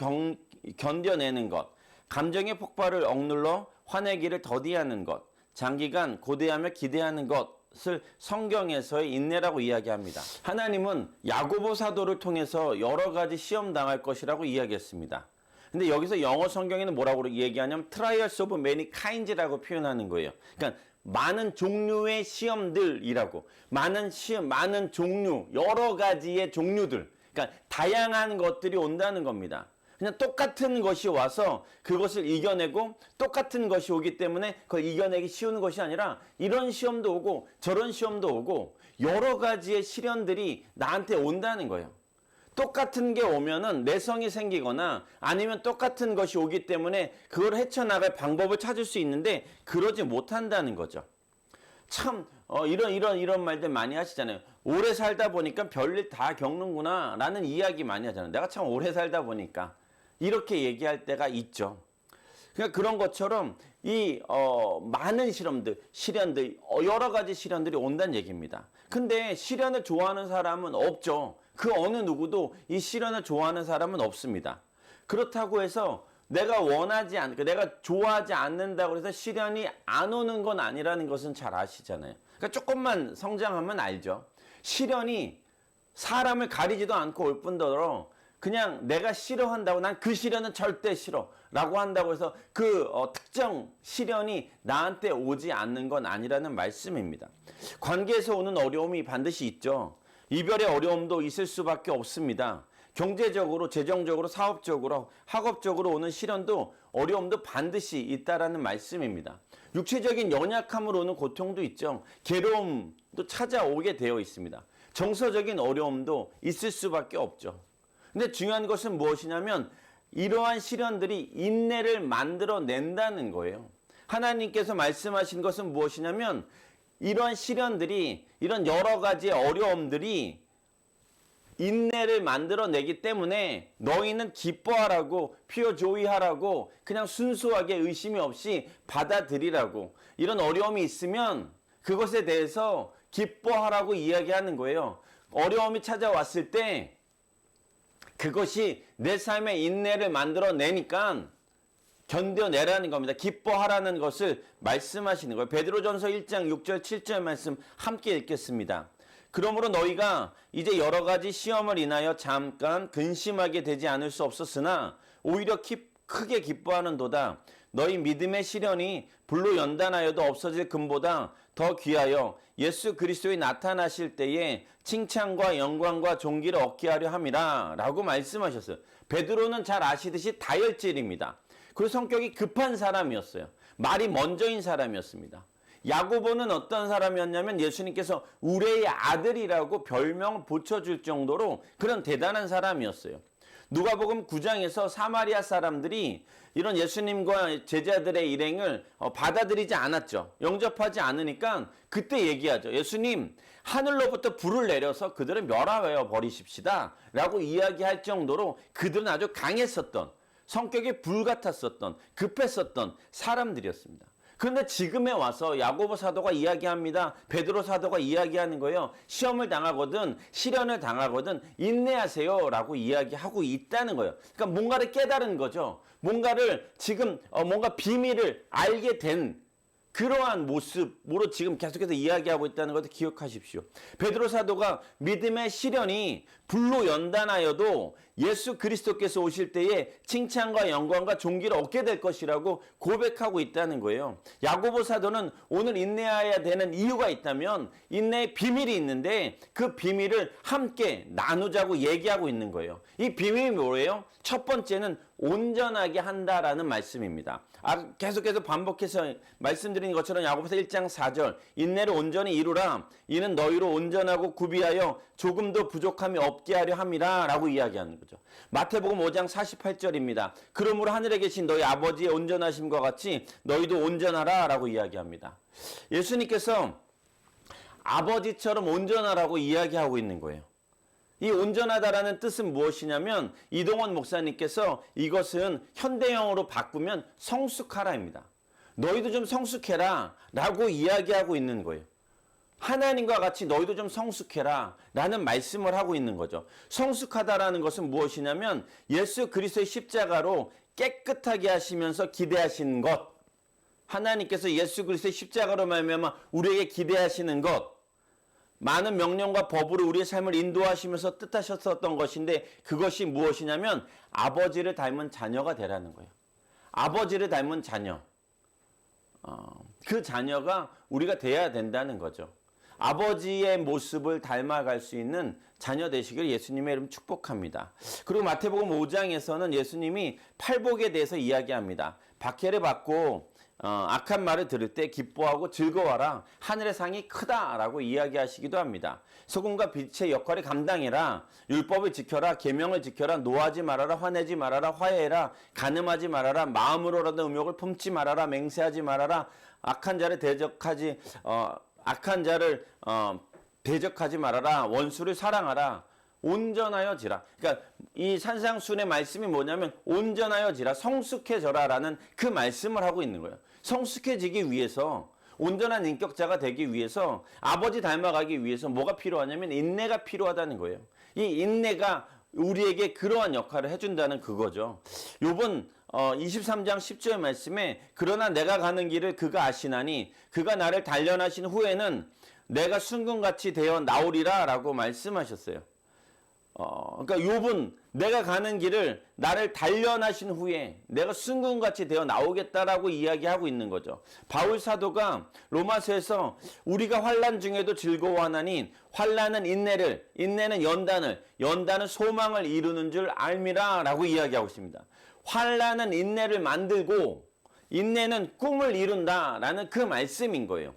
견뎌내는 것, 감정의 폭발을 억눌러 화내기를 더디하는 것, 장기간 고대하며 기대하는 것을 성경에서의 인내라고 이야기합니다. 하나님은 야고보 사도를 통해서 여러 가지 시험 당할 것이라고 이야기했습니다. 근데 여기서 영어 성경에는 뭐라고 얘기하냐면 trials of many kinds라고 표현하는 거예요. 그러니까 많은 종류의 시험들이라고. 많은 시험, 많은 종류, 여러 가지의 종류들. 그러니까 다양한 것들이 온다는 겁니다. 그냥 똑같은 것이 와서 그것을 이겨내고 똑같은 것이 오기 때문에 그걸 이겨내기 쉬운 것이 아니라 이런 시험도 오고 저런 시험도 오고 여러 가지의 시련들이 나한테 온다는 거예요. 똑같은 게 오면은 내성이 생기거나 아니면 똑같은 것이 오기 때문에 그걸 헤쳐나갈 방법을 찾을 수 있는데 그러지 못한다는 거죠. 참 이런 말들 많이 하시잖아요. 오래 살다 보니까 별일 다 겪는구나 라는 이야기 많이 하잖아요. 내가 참 오래 살다 보니까 이렇게 얘기할 때가 있죠. 그러니까 그런 것처럼 이 많은 시련들 여러 가지 시련들이 온다는 얘기입니다. 근데 시련을 좋아하는 사람은 없죠. 그 어느 누구도 이 시련을 좋아하는 사람은 없습니다. 그렇다고 해서 내가 내가 좋아하지 않는다고 해서 시련이 안 오는 건 아니라는 것은 잘 아시잖아요. 그러니까 조금만 성장하면 알죠. 시련이 사람을 가리지도 않고 올 뿐더러 그냥 내가 싫어한다고 난 그 시련은 절대 싫어 라고 한다고 해서 그 특정 시련이 나한테 오지 않는 건 아니라는 말씀입니다. 관계에서 오는 어려움이 반드시 있죠. 이별의 어려움도 있을 수밖에 없습니다. 경제적으로, 재정적으로, 사업적으로, 학업적으로 오는 시련도 어려움도 반드시 있다라는 말씀입니다. 육체적인 연약함으로 오는 고통도 있죠. 괴로움도 찾아오게 되어 있습니다. 정서적인 어려움도 있을 수밖에 없죠. 근데 중요한 것은 무엇이냐면 이러한 시련들이 인내를 만들어낸다는 거예요. 하나님께서 말씀하신 것은 무엇이냐면 이런 시련들이, 이런 여러 가지의 어려움들이 인내를 만들어내기 때문에 너희는 기뻐하라고, pure joy하라고, 그냥 순수하게 의심이 없이 받아들이라고. 이런 어려움이 있으면 그것에 대해서 기뻐하라고 이야기하는 거예요. 어려움이 찾아왔을 때 그것이 내 삶의 인내를 만들어내니까 견뎌내라는 겁니다. 기뻐하라는 것을 말씀하시는 거예요. 베드로전서 1장 6절 7절 말씀 함께 읽겠습니다. 그러므로 너희가 이제 여러 가지 시험을 인하여 잠깐 근심하게 되지 않을 수 없었으나 오히려 크게 기뻐하는도다. 너희 믿음의 시련이 불로 연단하여도 없어질 금보다 더 귀하여 예수 그리스도의 나타나실 때에 칭찬과 영광과 존귀를 얻게 하려 함이라 라고 말씀하셨어요. 베드로는 잘 아시듯이 다혈질입니다. 그리고 성격이 급한 사람이었어요. 말이 먼저인 사람이었습니다. 야고보는 어떤 사람이었냐면 예수님께서 우레의 아들이라고 별명을 붙여줄 정도로 그런 대단한 사람이었어요. 누가복음 9장에서 사마리아 사람들이 이런 예수님과 제자들의 일행을 받아들이지 않았죠. 영접하지 않으니까 그때 얘기하죠. 예수님, 하늘로부터 불을 내려서 그들을 멸하여 버리십시다 라고 이야기할 정도로 그들은 아주 강했었던, 성격이 불같았었던, 급했었던 사람들이었습니다. 그런데 지금에 와서 야고보 사도가 이야기합니다. 베드로 사도가 이야기하는 거예요. 시험을 당하거든, 시련을 당하거든 인내하세요 라고 이야기하고 있다는 거예요. 그러니까 뭔가를 깨달은 거죠. 뭔가를 지금 뭔가 비밀을 알게 된 그러한 모습으로 지금 계속해서 이야기하고 있다는 것을 기억하십시오. 베드로 사도가 믿음의 시련이 불로 연단하여도 예수 그리스도께서 오실 때에 칭찬과 영광과 존귀를 얻게 될 것이라고 고백하고 있다는 거예요. 야고보 사도는 오늘 인내해야 되는 이유가 있다면 인내의 비밀이 있는데 그 비밀을 함께 나누자고 얘기하고 있는 거예요. 이 비밀이 뭐예요? 첫 번째는 온전하게 한다라는 말씀입니다. 계속해서 반복해서 말씀드린 것처럼 야고보서 1장 4절 인내를 온전히 이루라 이는 너희로 온전하고 구비하여 조금도 부족함이 없게 하려 함이라 라고 이야기하는 거죠. 마태복음 5장 48절입니다. 그러므로 하늘에 계신 너희 아버지의 온전하심과 같이 너희도 온전하라 라고 이야기합니다. 예수님께서 아버지처럼 온전하라고 이야기하고 있는 거예요. 이 온전하다라는 뜻은 무엇이냐면 이동원 목사님께서 이것은 현대형으로 바꾸면 성숙하라입니다. 너희도 좀 성숙해라 라고 이야기하고 있는 거예요. 하나님과 같이 너희도 좀 성숙해라 라는 말씀을 하고 있는 거죠. 성숙하다라는 것은 무엇이냐면 예수 그리스도의 십자가로 깨끗하게 하시면서 기대하시는 것, 하나님께서 예수 그리스도의 십자가로 말미암아 우리에게 기대하시는 것, 많은 명령과 법으로 우리의 삶을 인도하시면서 뜻하셨었던 것인데 그것이 무엇이냐면 아버지를 닮은 자녀가 되라는 거예요. 아버지를 닮은 자녀. 그 자녀가 우리가 돼야 된다는 거죠. 아버지의 모습을 닮아갈 수 있는 자녀 되시길 예수님의 이름 축복합니다. 그리고 마태복음 5장에서는 예수님이 팔복에 대해서 이야기합니다. 박해를 받고 악한 말을 들을 때 기뻐하고 즐거워하라. 하늘의 상이 크다라고 이야기하시기도 합니다. 소금과 빛의 역할을 감당해라. 율법을 지켜라. 계명을 지켜라. 노하지 말아라. 화내지 말아라. 화해해라. 간음하지 말아라. 마음으로라도 음욕을 품지 말아라. 맹세하지 말아라. 악한 자를 대적하지 말아라. 원수를 사랑하라. 온전하여지라. 그러니까 이 산상순의 말씀이 뭐냐면 온전하여지라, 성숙해져라라는 그 말씀을 하고 있는 거예요. 성숙해지기 위해서, 온전한 인격자가 되기 위해서, 아버지 닮아가기 위해서 뭐가 필요하냐면 인내가 필요하다는 거예요. 이 인내가 우리에게 그러한 역할을 해준다는 그거죠. 요번 23장 10절 말씀에 그러나 내가 가는 길을 그가 아시나니 그가 나를 단련하신 후에는 내가 순금같이 되어 나오리라 라고 말씀하셨어요. 그러니까 욥은 내가 가는 길을 나를 단련하신 후에 내가 순금같이 되어 나오겠다라고 이야기하고 있는 거죠. 바울 사도가 로마서에서 우리가 환난 중에도 즐거워하나니 환난은 인내를, 인내는 연단은 소망을 이루는 줄 알미라 라고 이야기하고 있습니다. 환난은 인내를 만들고 인내는 꿈을 이룬다라는 그 말씀인 거예요.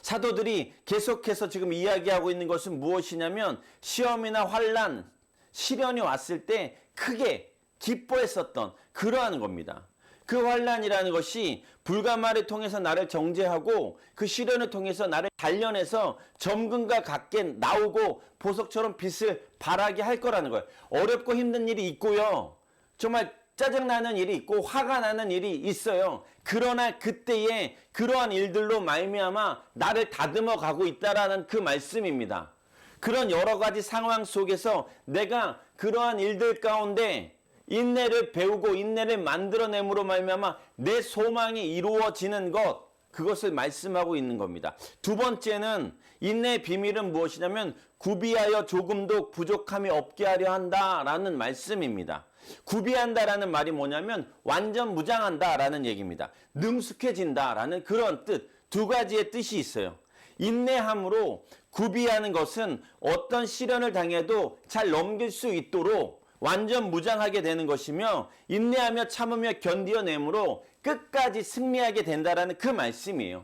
사도들이 계속해서 지금 이야기하고 있는 것은 무엇이냐면 시험이나 환난, 시련이 왔을 때 크게 기뻐했었던 그러한 겁니다. 그 환난이라는 것이 불가마를 통해서 나를 정죄하고 그 시련을 통해서 나를 단련해서 점근과 같게 나오고 보석처럼 빛을 발하게 할 거라는 거예요. 어렵고 힘든 일이 있고요. 정말 짜증나는 일이 있고 화가 나는 일이 있어요. 그러나 그때에 그러한 일들로 말미암아 나를 다듬어 가고 있다라는 그 말씀입니다. 그런 여러 가지 상황 속에서 내가 그러한 일들 가운데 인내를 배우고 인내를 만들어냄으로 말미암아 내 소망이 이루어지는 것, 그것을 말씀하고 있는 겁니다. 두 번째는 인내의 비밀은 무엇이냐면 구비하여 조금도 부족함이 없게 하려 한다라는 말씀입니다. 구비한다라는 말이 뭐냐면 완전 무장한다라는 얘기입니다. 능숙해진다라는 그런 뜻, 두 가지의 뜻이 있어요. 인내함으로 구비하는 것은 어떤 시련을 당해도 잘 넘길 수 있도록 완전 무장하게 되는 것이며 인내하며 참으며 견디어내므로 끝까지 승리하게 된다라는 그 말씀이에요.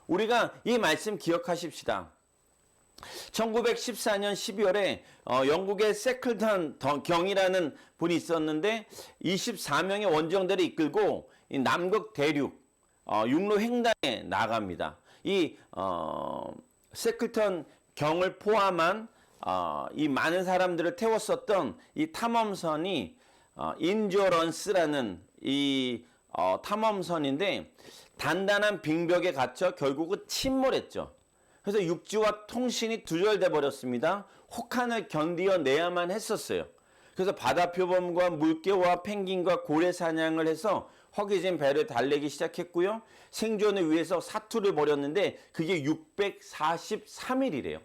우리가 이 말씀 기억하십시다. 1914년 12월에 영국의 세클턴 경이라는 분이 있었는데 24명의 원정대를 이끌고 이 남극 대륙 육로 횡단에 나갑니다. 이 세클턴 경을 포함한 이 많은 사람들을 태웠었던 이 탐험선이 인조런스라는 이 탐험선인데 단단한 빙벽에 갇혀 결국은 침몰했죠. 그래서 육지와 통신이 두절돼 버렸습니다. 혹한을 견디어내야만 했었어요. 그래서 바다 표범과 물개와 펭귄과 고래 사냥을 해서 허기진 배를 달래기 시작했고요. 생존을 위해서 사투를 벌였는데 그게 643일이래요.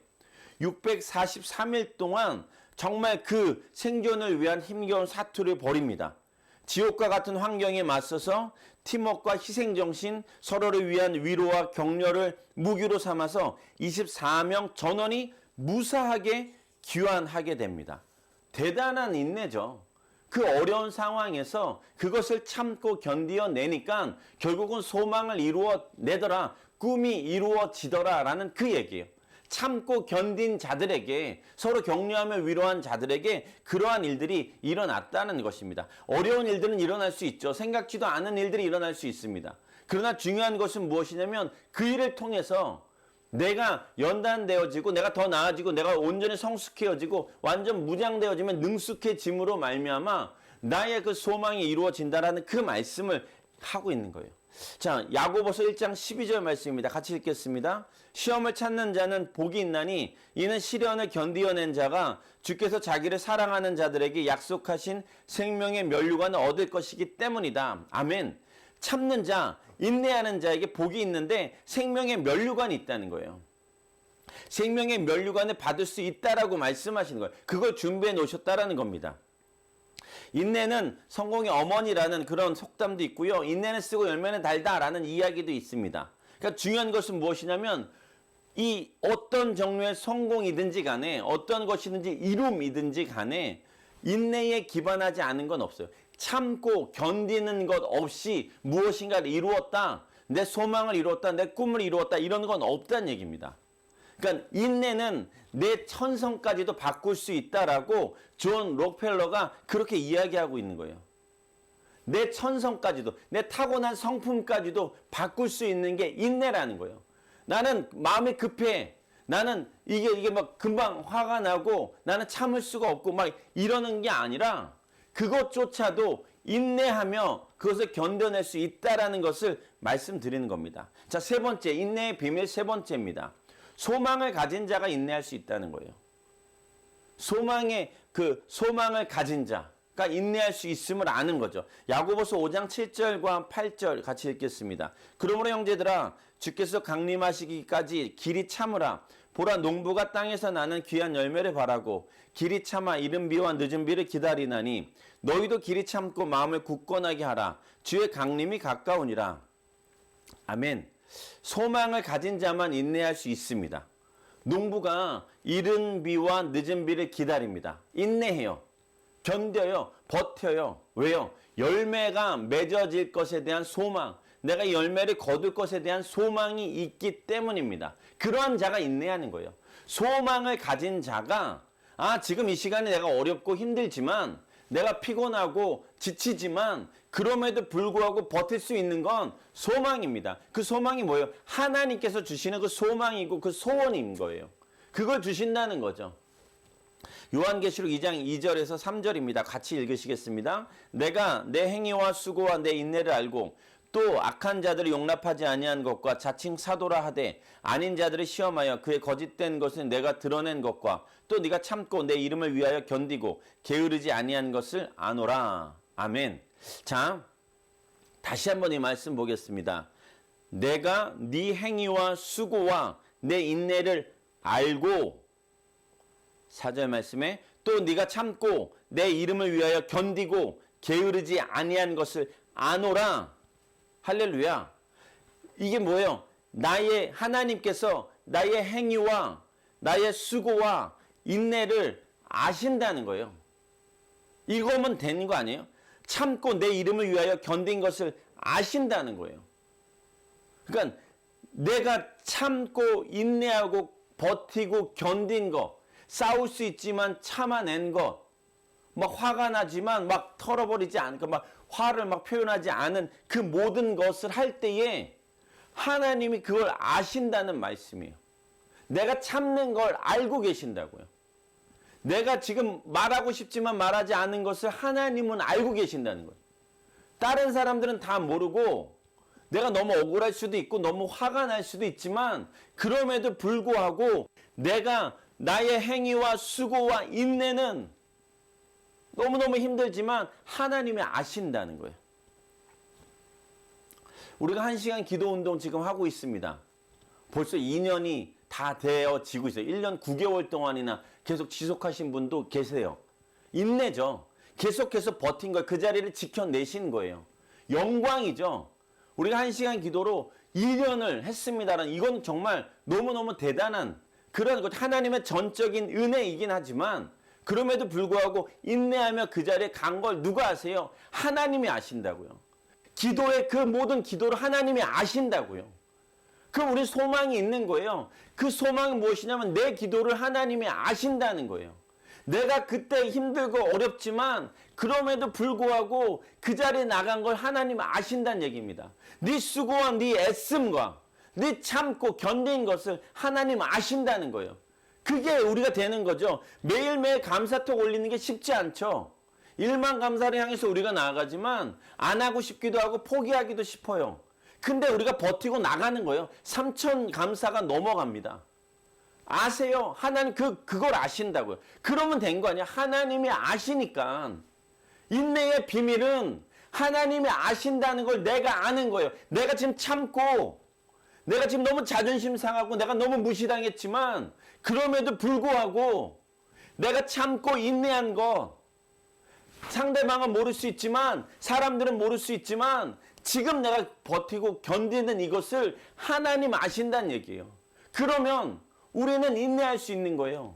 643일 동안 정말 그 생존을 위한 힘겨운 사투를 벌입니다. 지옥과 같은 환경에 맞서서 팀워크와 희생정신, 서로를 위한 위로와 격려를 무기로 삼아서 24명 전원이 무사하게 귀환하게 됩니다. 대단한 인내죠. 그 어려운 상황에서 그것을 참고 견디어내니까 결국은 소망을 이루어내더라. 꿈이 이루어지더라 라는 그 얘기예요. 참고 견딘 자들에게, 서로 격려하며 위로한 자들에게 그러한 일들이 일어났다는 것입니다. 어려운 일들은 일어날 수 있죠. 생각지도 않은 일들이 일어날 수 있습니다. 그러나 중요한 것은 무엇이냐면 그 일을 통해서 내가 연단되어지고 내가 더 나아지고 내가 온전히 성숙해지고 완전 무장되어지면 능숙해짐으로 말미암아 나의 그 소망이 이루어진다라는 그 말씀을 하고 있는 거예요. 자, 야고보서 1장 12절 말씀입니다. 같이 읽겠습니다. 시험을 찾는 자는 복이 있나니 이는 시련을 견디어낸 자가 주께서 자기를 사랑하는 자들에게 약속하신 생명의 면류관을 얻을 것이기 때문이다. 아멘. 참는 자, 인내하는 자에게 복이 있는데 생명의 면류관이 있다는 거예요. 생명의 면류관을 받을 수 있다라고 말씀하시는 거예요. 그걸 준비해 놓으셨다라는 겁니다. 인내는 성공의 어머니라는 그런 속담도 있고요. 인내는 쓰고 열매는 달다라는 이야기도 있습니다. 그러니까 중요한 것은 무엇이냐면 이 어떤 종류의 성공이든지 간에 어떤 것이든지 이룸이든지 간에 인내에 기반하지 않은 건 없어요. 참고 견디는 것 없이 무엇인가를 이루었다, 내 소망을 이루었다, 내 꿈을 이루었다 이런 건 없다는 얘기입니다. 그러니까 인내는 내 천성까지도 바꿀 수 있다라고 존 록펠러가 그렇게 이야기하고 있는 거예요. 내 천성까지도, 내 타고난 성품까지도 바꿀 수 있는 게 인내라는 거예요. 나는 마음이 급해. 나는 이게 막 금방 화가 나고 나는 참을 수가 없고 막 이러는 게 아니라 그것조차도 인내하며 그것을 견뎌낼 수 있다라는 것을 말씀드리는 겁니다. 자, 세 번째, 인내의 비밀 세 번째입니다. 소망을 가진 자가 인내할 수 있다는 거예요. 소망을 가진 자가 인내할 수 있음을 아는 거죠. 야고보서 5장 7절과 8절 같이 읽겠습니다. 그러므로 형제들아, 주께서 강림하시기까지 길이 참으라. 보라, 농부가 땅에서 나는 귀한 열매를 바라고 길이 참아 이른 비와 늦은 비를 기다리나니 너희도 길이 참고 마음을 굳건하게 하라. 주의 강림이 가까우니라. 아멘. 소망을 가진 자만 인내할 수 있습니다. 농부가 이른 비와 늦은 비를 기다립니다. 인내해요. 견뎌요. 버텨요. 왜요? 열매가 맺어질 것에 대한 소망, 내가 이 열매를 거둘 것에 대한 소망이 있기 때문입니다. 그러한 자가 인내하는 거예요. 소망을 가진 자가 지금 이 시간에 내가 어렵고 힘들지만 내가 피곤하고 지치지만 그럼에도 불구하고 버틸 수 있는 건 소망입니다. 그 소망이 뭐예요? 하나님께서 주시는 그 소망이고 그 소원인 거예요. 그걸 주신다는 거죠. 요한계시록 2장 2절에서 3절입니다. 같이 읽으시겠습니다. 내가 내 행위와 수고와 내 인내를 알고 또 악한 자들을 용납하지 아니한 것과 자칭 사도라 하되 아닌 자들을 시험하여 그의 거짓된 것을 내가 드러낸 것과 또 네가 참고 내 이름을 위하여 견디고 게으르지 아니한 것을 아노라. 아멘. 자, 다시 한번 이 말씀 보겠습니다. 내가 네 행위와 수고와 내 인내를 알고, 4절 말씀에 또 네가 참고 내 이름을 위하여 견디고 게으르지 아니한 것을 아노라. 할렐루야. 이게 뭐예요? 하나님께서 나의 행위와 나의 수고와 인내를 아신다는 거예요. 이거면 되는 거 아니에요? 참고 내 이름을 위하여 견딘 것을 아신다는 거예요. 그러니까 내가 참고 인내하고 버티고 견딘 것, 싸울 수 있지만 참아낸 것, 막 화가 나지만 막 털어버리지 않고 막 화를 막 표현하지 않은 그 모든 것을 할 때에 하나님이 그걸 아신다는 말씀이에요. 내가 참는 걸 알고 계신다고요. 내가 지금 말하고 싶지만 말하지 않은 것을 하나님은 알고 계신다는 거예요. 다른 사람들은 다 모르고 내가 너무 억울할 수도 있고 너무 화가 날 수도 있지만 그럼에도 불구하고 내가 나의 행위와 수고와 인내는 너무너무 힘들지만 하나님이 아신다는 거예요. 우리가 1시간 기도운동 지금 하고 있습니다. 벌써 2년이 다 되어지고 있어요. 1년 9개월 동안이나 계속 지속하신 분도 계세요. 인내죠. 계속해서 버틴 거예요. 그 자리를 지켜내신 거예요. 영광이죠. 우리가 1시간 기도로 1년을 했습니다라는 이건 정말 너무너무 대단한 그런 것, 하나님의 전적인 은혜이긴 하지만 그럼에도 불구하고 인내하며 그 자리에 간 걸 누가 아세요? 하나님이 아신다고요. 기도의 그 모든 기도를 하나님이 아신다고요. 그럼 우리 소망이 있는 거예요. 그 소망이 무엇이냐면 내 기도를 하나님이 아신다는 거예요. 내가 그때 힘들고 어렵지만 그럼에도 불구하고 그 자리에 나간 걸 하나님 아신다는 얘기입니다. 네 수고와 네 애씀과 네 참고 견딘 것을 하나님 아신다는 거예요. 그게 우리가 되는 거죠. 매일매일 감사톡 올리는 게 쉽지 않죠. 일만 감사를 향해서 우리가 나아가지만 안 하고 싶기도 하고 포기하기도 싶어요. 근데 우리가 버티고 나가는 거예요. 3천 감사가 넘어갑니다. 아세요? 하나님 그걸 아신다고요. 그러면 된 거 아니야? 하나님이 아시니까. 인내의 비밀은 하나님이 아신다는 걸 내가 아는 거예요. 내가 지금 참고 내가 지금 너무 자존심 상하고 내가 너무 무시당했지만 그럼에도 불구하고 내가 참고 인내한 거 상대방은 모를 수 있지만 사람들은 모를 수 있지만 지금 내가 버티고 견디는 이것을 하나님 아신다는 얘기예요. 그러면 우리는 인내할 수 있는 거예요.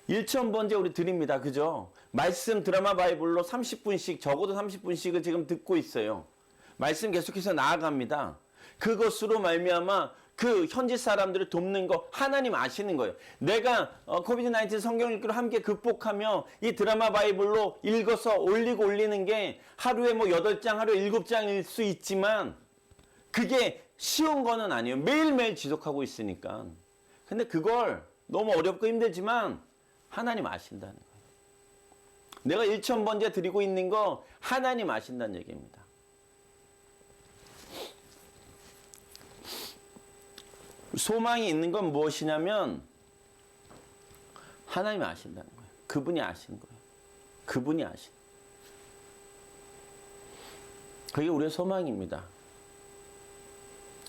1,000번째 우리 드립니다. 그죠? 말씀 드라마 바이블로 30분씩 적어도 30분씩을 지금 듣고 있어요. 말씀 계속해서 나아갑니다. 그것으로 말미암아 그 현지 사람들을 돕는 거 하나님 아시는 거예요. 내가 코비드-19 성경 읽기로 함께 극복하며 이 드라마 바이블로 읽어서 올리는 게 하루에 뭐 8장, 하루에 7장일 수 있지만 그게 쉬운 거는 아니에요. 매일매일 지속하고 있으니까. 근데 그걸 너무 어렵고 힘들지만 하나님 아신다는 거예요. 내가 1,000번째 드리고 있는 거 하나님 아신다는 얘기입니다. 소망이 있는 건 무엇이냐면 하나님이 아신다는 거예요. 그분이 아시는 거예요. 그분이 아신. 그게 우리의 소망입니다.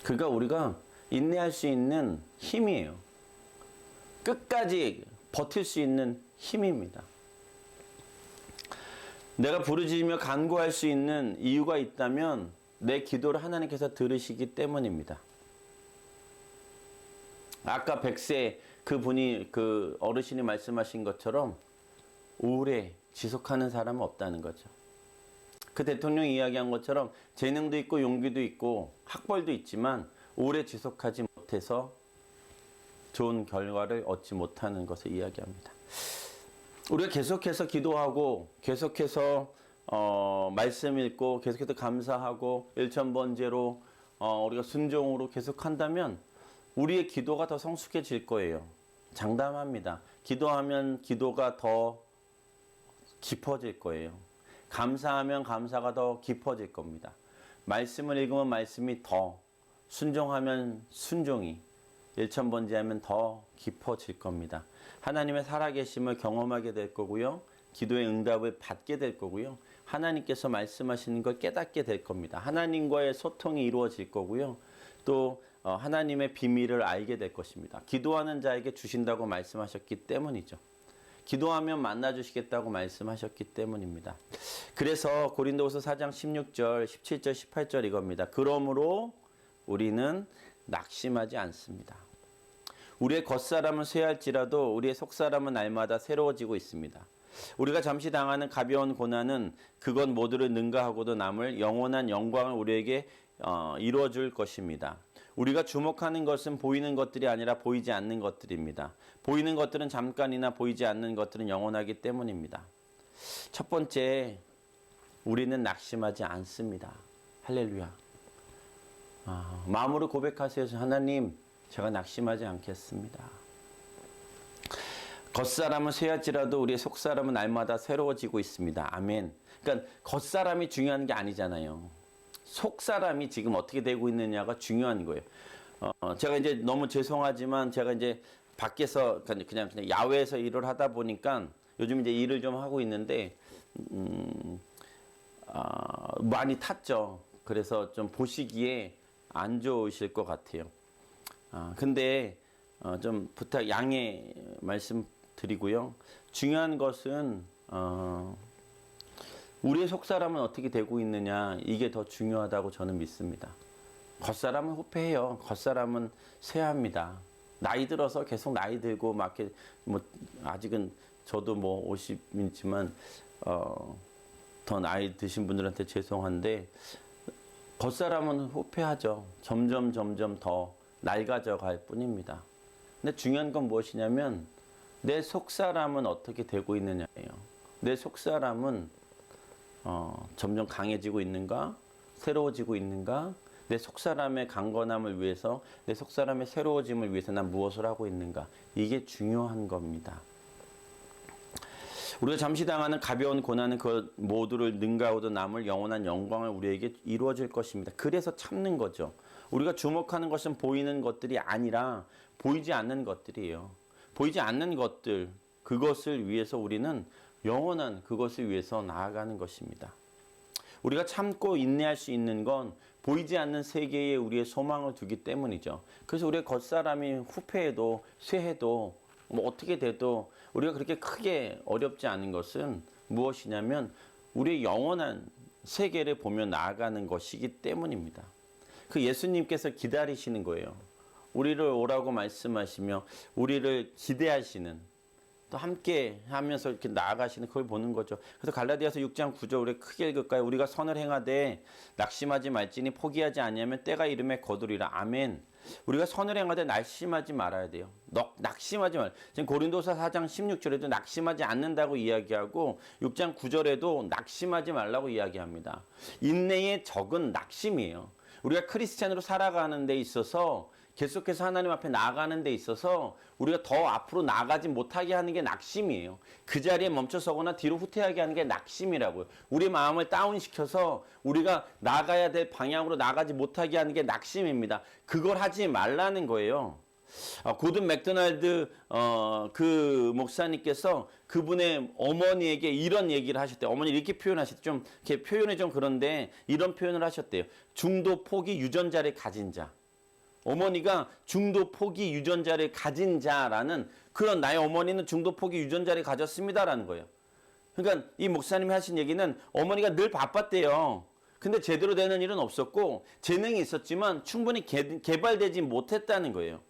그가 우리가 인내할 수 있는 힘이에요. 끝까지 버틸 수 있는 힘입니다. 내가 부르짖으며 간구할 수 있는 이유가 있다면 내 기도를 하나님께서 들으시기 때문입니다. 아까 100세 그분이 그 어르신이 말씀하신 것처럼 오래 지속하는 사람은 없다는 거죠. 그 대통령이 이야기한 것처럼 재능도 있고 용기도 있고 학벌도 있지만 오래 지속하지 못해서 좋은 결과를 얻지 못하는 것을 이야기합니다. 우리가 계속해서 기도하고 계속해서 말씀 읽고 계속해서 감사하고 1,000번째로 우리가 순종으로 계속한다면 우리의 기도가 더 성숙해질 거예요. 장담합니다. 기도하면 기도가 더 깊어질 거예요. 감사하면 감사가 더 깊어질 겁니다. 말씀을 읽으면 말씀이 더, 순종하면 순종이 1,000번째 하면 더 깊어질 겁니다. 하나님의 살아계심을 경험하게 될 거고요. 기도의 응답을 받게 될 거고요. 하나님께서 말씀하시는 걸 깨닫게 될 겁니다. 하나님과의 소통이 이루어질 거고요. 또 하나님의 비밀을 알게 될 것입니다. 기도하는 자에게 주신다고 말씀하셨기 때문이죠. 기도하면 만나주시겠다고 말씀하셨기 때문입니다. 그래서 고린도후서 4장 16절, 17절, 18절 이겁니다. 그러므로 우리는 낙심하지 않습니다. 우리의 겉사람은 쇠할지라도 우리의 속사람은 날마다 새로워지고 있습니다. 우리가 잠시 당하는 가벼운 고난은 그것 모두를 능가하고도 남을 영원한 영광을 우리에게 이루어줄 것입니다. 우리가 주목하는 것은 보이는 것들이 아니라 보이지 않는 것들입니다. 보이는 것들은 잠깐이나 보이지 않는 것들은 영원하기 때문입니다. 첫 번째, 우리는 낙심하지 않습니다. 할렐루야. 마음으로 고백하세요. 하나님, 제가 낙심하지 않겠습니다. 겉사람은 쇠할지라도 우리의 속사람은 날마다 새로워지고 있습니다. 아멘. 그러니까 겉사람이 중요한 게 아니잖아요. 속사람이 지금 어떻게 되고 있느냐가 중요한 거예요. 제가 이제 너무 죄송하지만 제가 이제 밖에서 그냥 야외에서 일을 하다 보니까 요즘 이제 일을 좀 하고 있는데 많이 탔죠. 그래서 좀 보시기에 안 좋으실 것 같아요. 근데 좀 부탁 양해 말씀드리고요. 중요한 것은 우리의 속사람은 어떻게 되고 있느냐, 이게 더 중요하다고 저는 믿습니다. 겉사람은 후패해요. 겉사람은 쇠합니다. 나이 들어서 계속 나이 들고 막 이렇게 뭐 아직은 저도 뭐 50이지만 더 나이 드신 분들한테 죄송한데 겉사람은 후패하죠. 점점 더 낡아져 갈 뿐입니다. 근데 중요한 건 무엇이냐면 내 속사람은 어떻게 되고 있느냐예요. 내 속사람은 점점 강해지고 있는가? 새로워지고 있는가? 내 속사람의 강건함을 위해서, 내 속사람의 새로워짐을 위해서 난 무엇을 하고 있는가? 이게 중요한 겁니다. 우리가 잠시 당하는 가벼운 고난은 그 모두를 능가하고도 남을 영원한 영광을 우리에게 이루어질 것입니다. 그래서 참는 거죠. 우리가 주목하는 것은 보이는 것들이 아니라 보이지 않는 것들이에요. 보이지 않는 것들, 그것을 위해서 우리는 영원한 그것을 위해서 나아가는 것입니다. 우리가 참고 인내할 수 있는 건 보이지 않는 세계에 우리의 소망을 두기 때문이죠. 그래서 우리의 겉사람이 후패해도 쇠해도 뭐 어떻게 돼도 우리가 그렇게 크게 어렵지 않은 것은 무엇이냐면 우리의 영원한 세계를 보며 나아가는 것이기 때문입니다. 그 예수님께서 기다리시는 거예요. 우리를 오라고 말씀하시며 우리를 기대하시는, 또 함께 하면서 이렇게 나아가시는 그걸 보는 거죠. 그래서 갈라디아서 6장 9절 우리 크게 읽을까요? 우리가 선을 행하되 낙심하지 말지니 포기하지 아니하면 때가 이름에 거두리라. 아멘. 우리가 선을 행하되 낙심하지 말아야 돼요. 낙심하지 말. 지금 고린도서 4장 16절에도 낙심하지 않는다고 이야기하고 6장 9절에도 낙심하지 말라고 이야기합니다. 인내의 적은 낙심이에요. 우리가 크리스찬으로 살아가는 데 있어서 계속해서 하나님 앞에 나아가는 데 있어서 우리가 더 앞으로 나아가지 못하게 하는 게 낙심이에요. 그 자리에 멈춰서거나 뒤로 후퇴하게 하는 게 낙심이라고요. 우리 마음을 다운시켜서 우리가 나가야 될 방향으로 나가지 못하게 하는 게 낙심입니다. 그걸 하지 말라는 거예요. 고든 맥도날드 그 목사님께서 그분의 어머니에게 이런 얘기를 하셨대요. 어머니 이렇게 표현하셨대요. 좀 이렇게 표현이 좀 그런데 이런 표현을 하셨대요. 중도 포기 유전자를 가진 자. 어머니가 중도 포기 유전자를 가진 자라는, 그런 나의 어머니는 중도 포기 유전자를 가졌습니다라는 거예요. 그러니까 이 목사님이 하신 얘기는 어머니가 늘 바빴대요. 근데 제대로 되는 일은 없었고 재능이 있었지만 충분히 개발되지 못했다는 거예요.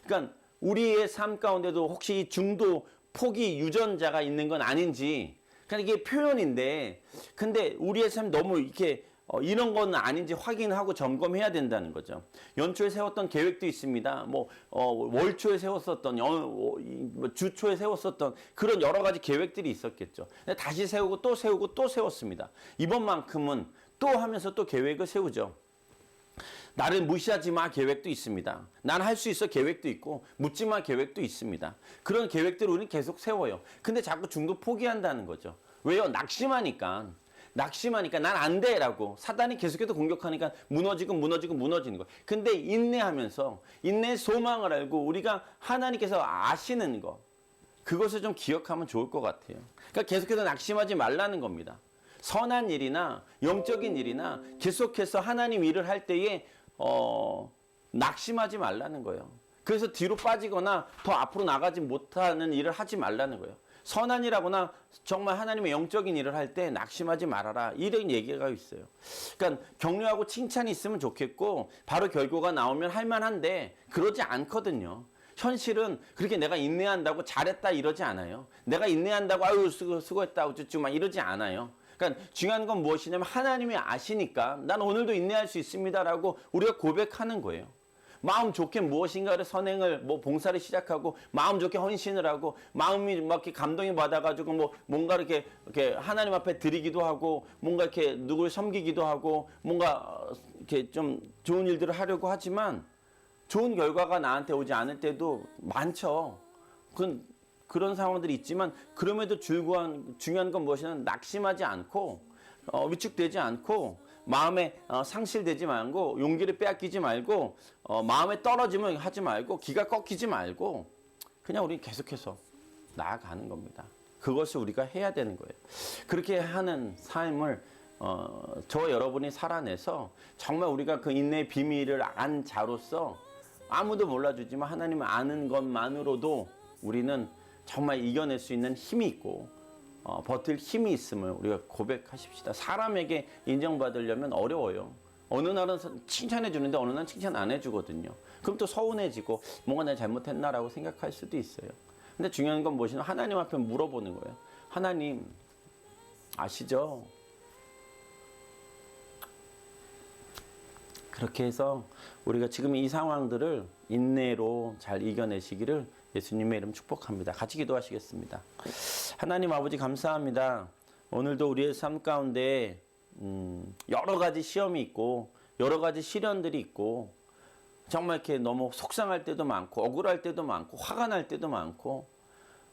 그러니까 우리의 삶 가운데도 혹시 이 중도 포기 유전자가 있는 건 아닌지, 그러니까 이게 표현인데 근데 우리의 삶 너무 이렇게 이런 건 아닌지 확인하고 점검해야 된다는 거죠. 연초에 세웠던 계획도 있습니다. 월초에 세웠었던, 주초에 세웠었던 그런 여러 가지 계획들이 있었겠죠. 다시 세우고 또 세우고 또 세웠습니다. 이번만큼은 또 하면서 또 계획을 세우죠. 나를 무시하지 마 계획도 있습니다. 난 할 수 있어 계획도 있고 묻지 마 계획도 있습니다. 그런 계획들을 우리는 계속 세워요. 근데 자꾸 중도 포기한다는 거죠. 왜요? 낙심하니까 난 안 돼라고 사단이 계속해서 공격하니까 무너지는 거예요. 근데 인내하면서 인내의 소망을 알고 우리가 하나님께서 아시는 것, 그것을 좀 기억하면 좋을 것 같아요. 그러니까 계속해서 낙심하지 말라는 겁니다. 선한 일이나 영적인 일이나 계속해서 하나님 일을 할 때에 낙심하지 말라는 거예요. 그래서 뒤로 빠지거나 더 앞으로 나가지 못하는 일을 하지 말라는 거예요. 선한 일하거나 정말 하나님의 영적인 일을 할 때 낙심하지 말아라, 이런 얘기가 있어요. 그러니까 격려하고 칭찬이 있으면 좋겠고 바로 결과가 나오면 할만한데 그러지 않거든요. 현실은 그렇게 내가 인내한다고 잘했다 이러지 않아요. 내가 인내한다고 아유 수고했다 어쩌지만 이러지 않아요. 그러니까 중요한 건 무엇이냐면 하나님이 아시니까 난 오늘도 인내할 수 있습니다라고 우리가 고백하는 거예요. 마음 좋게 무엇인가를 선행을 봉사를 시작하고 마음 좋게 헌신을 하고 마음이 막 이렇게 감동이 받아가지고 뭔가 이렇게 하나님 앞에 드리기도 하고 뭔가 이렇게 누구를 섬기기도 하고 뭔가 이렇게 좀 좋은 일들을 하려고 하지만 좋은 결과가 나한테 오지 않을 때도 많죠. 그런 상황들이 있지만 그럼에도 중요한 건 무엇이냐면 낙심하지 않고 위축되지 않고 마음에 상실되지 말고 용기를 빼앗기지 말고 마음에 떨어지면 하지 말고 기가 꺾이지 말고 그냥 우리 계속해서 나아가는 겁니다. 그것을 우리가 해야 되는 거예요. 그렇게 하는 삶을 저와 여러분이 살아내서 정말 우리가 그 인내의 비밀을 안 자로서 아무도 몰라주지만 하나님을 아는 것만으로도 우리는 정말 이겨낼 수 있는 힘이 있고 버틸 힘이 있음을 우리가 고백하십시다. 사람에게 인정받으려면 어려워요. 어느 날은 칭찬해 주는데 어느 날은 칭찬 안 해주거든요. 그럼 또 서운해지고 뭔가 내가 잘못했나라고 생각할 수도 있어요. 근데 중요한 건 무엇이냐? 하나님 앞에 물어보는 거예요. 하나님 아시죠? 그렇게 해서 우리가 지금 이 상황들을 인내로 잘 이겨내시기를 예수님의 이름 축복합니다. 같이 기도하시겠습니다. 하나님 아버지 감사합니다. 오늘도 우리의 삶 가운데 여러 가지 시험이 있고 여러 가지 시련들이 있고 정말 이렇게 너무 속상할 때도 많고 억울할 때도 많고 화가 날 때도 많고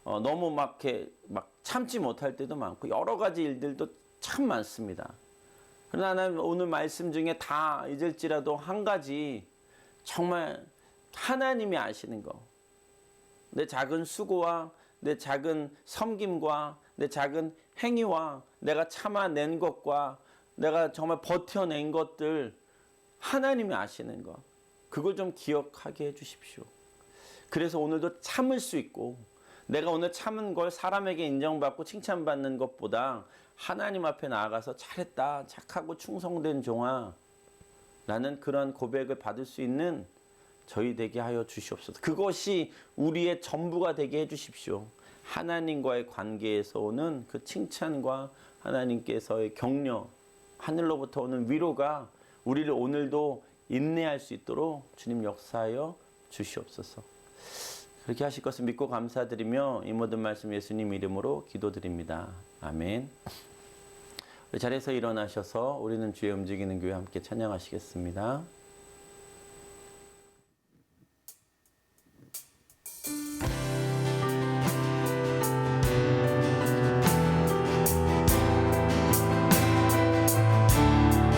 너무 막 이렇게 막 참지 못할 때도 많고 여러 가지 일들도 참 많습니다. 그러나 하나님 오늘 말씀 중에 다 잊을지라도 한 가지 정말 하나님이 아시는 거, 내 작은 수고와 내 작은 섬김과 내 작은 행위와 내가 참아낸 것과 내가 정말 버텨낸 것들 하나님이 아시는 것, 그걸 좀 기억하게 해주십시오. 그래서 오늘도 참을 수 있고 내가 오늘 참은 걸 사람에게 인정받고 칭찬받는 것보다 하나님 앞에 나아가서 잘했다, 착하고 충성된 종아 라는 그런 고백을 받을 수 있는 저희 되게 하여 주시옵소서. 그것이 우리의 전부가 되게 해주십시오. 하나님과의 관계에서 오는 그 칭찬과 하나님께서의 격려, 하늘로부터 오는 위로가 우리를 오늘도 인내할 수 있도록 주님 역사하여 주시옵소서. 그렇게 하실 것을 믿고 감사드리며 이 모든 말씀 예수님 이름으로 기도드립니다. 아멘. 우리 자리에서 일어나셔서 우리는 주의 움직이는 교회 함께 찬양하시겠습니다.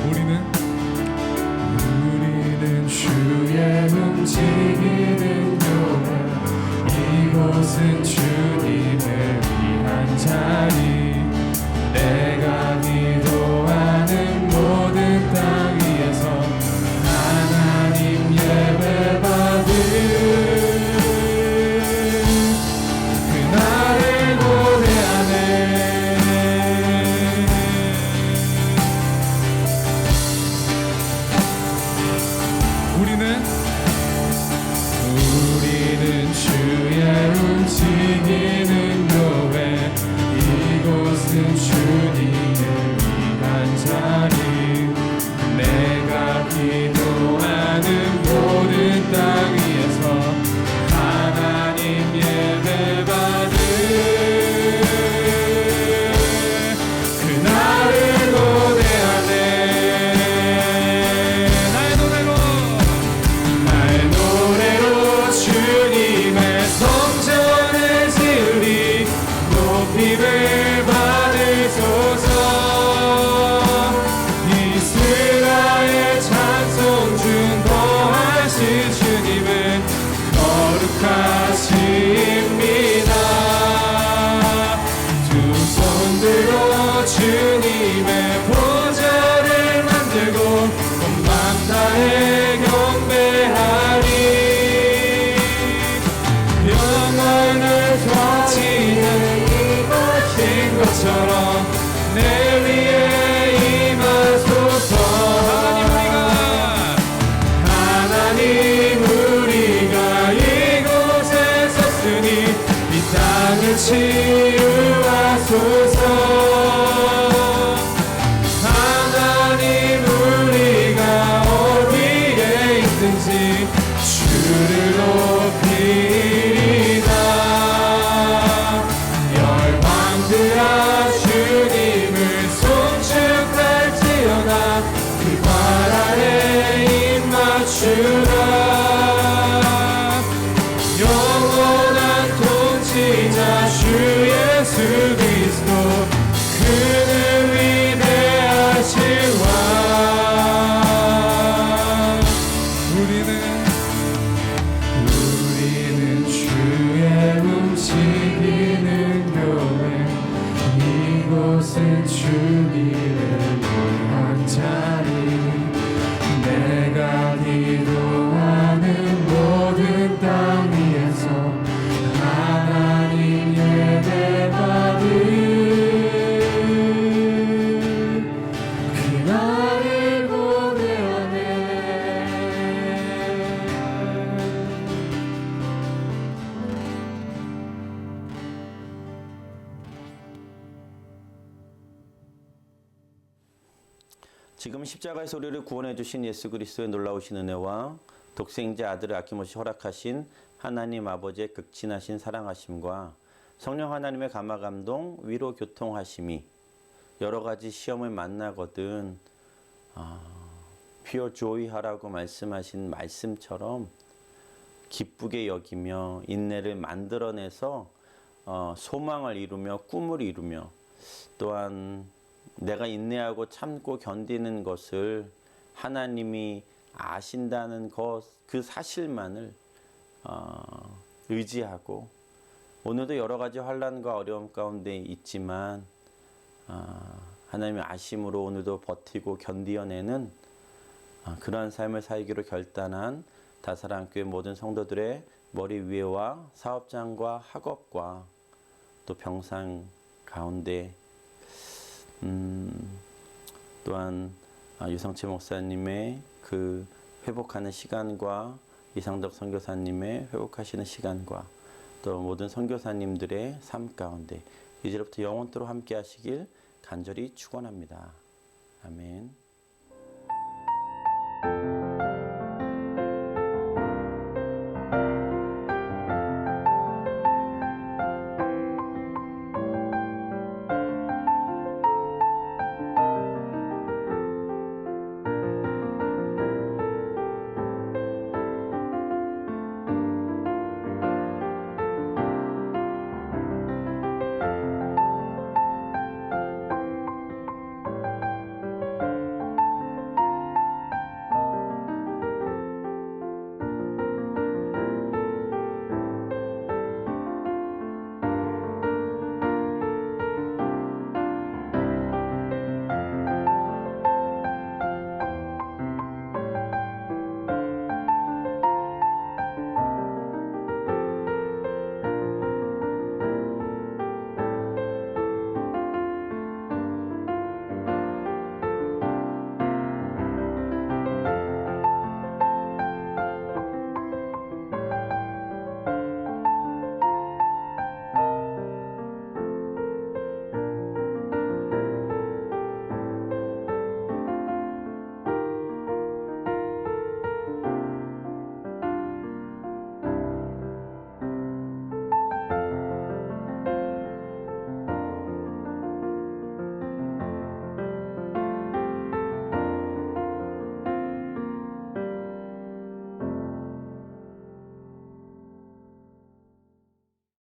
우리는 주의 움직이는 교회, 이곳은 주님을 위한 자리, 내가 기도하는 모든 땅 위에서 하나님 예배 받을 그날을 노래하네. 우리는 주의 움직이는 교회, 이곳은 주님을 위한 자리, 내가 기도하는 모든 땅 위에서 하나님 예배 받을 그날을 노래하네. 나의 노래로 주님의 성전을 지으리, 높임을 받을 지금 십자가에서 우리를 구원해 주신 예수 그리스도의 놀라우신 은혜와 독생자 아들을 아낌없이 허락하신 하나님 아버지의 극진하신 사랑하심과 성령 하나님의 감화 감동 위로 교통하심이 여러 가지 시험을 만나거든 pure joy 하라고 말씀하신 말씀처럼 기쁘게 여기며 인내를 만들어내서 소망을 이루며 꿈을 이루며 또한 내가 인내하고 참고 견디는 것을 하나님이 아신다는 그 사실만을 의지하고 오늘도 여러 가지 환난과 어려움 가운데 있지만 하나님의 아심으로 오늘도 버티고 견디어내는 그러한 삶을 살기로 결단한 다사랑교회 모든 성도들의 머리 위에와 사업장과 학업과 또 병상 가운데 또한 유성채 목사님의 그 회복하는 시간과 이상덕 선교사님의 회복하시는 시간과 또 모든 선교사님들의 삶 가운데 이제부터 영원토록 함께 하시길 간절히 축원합니다. 아멘.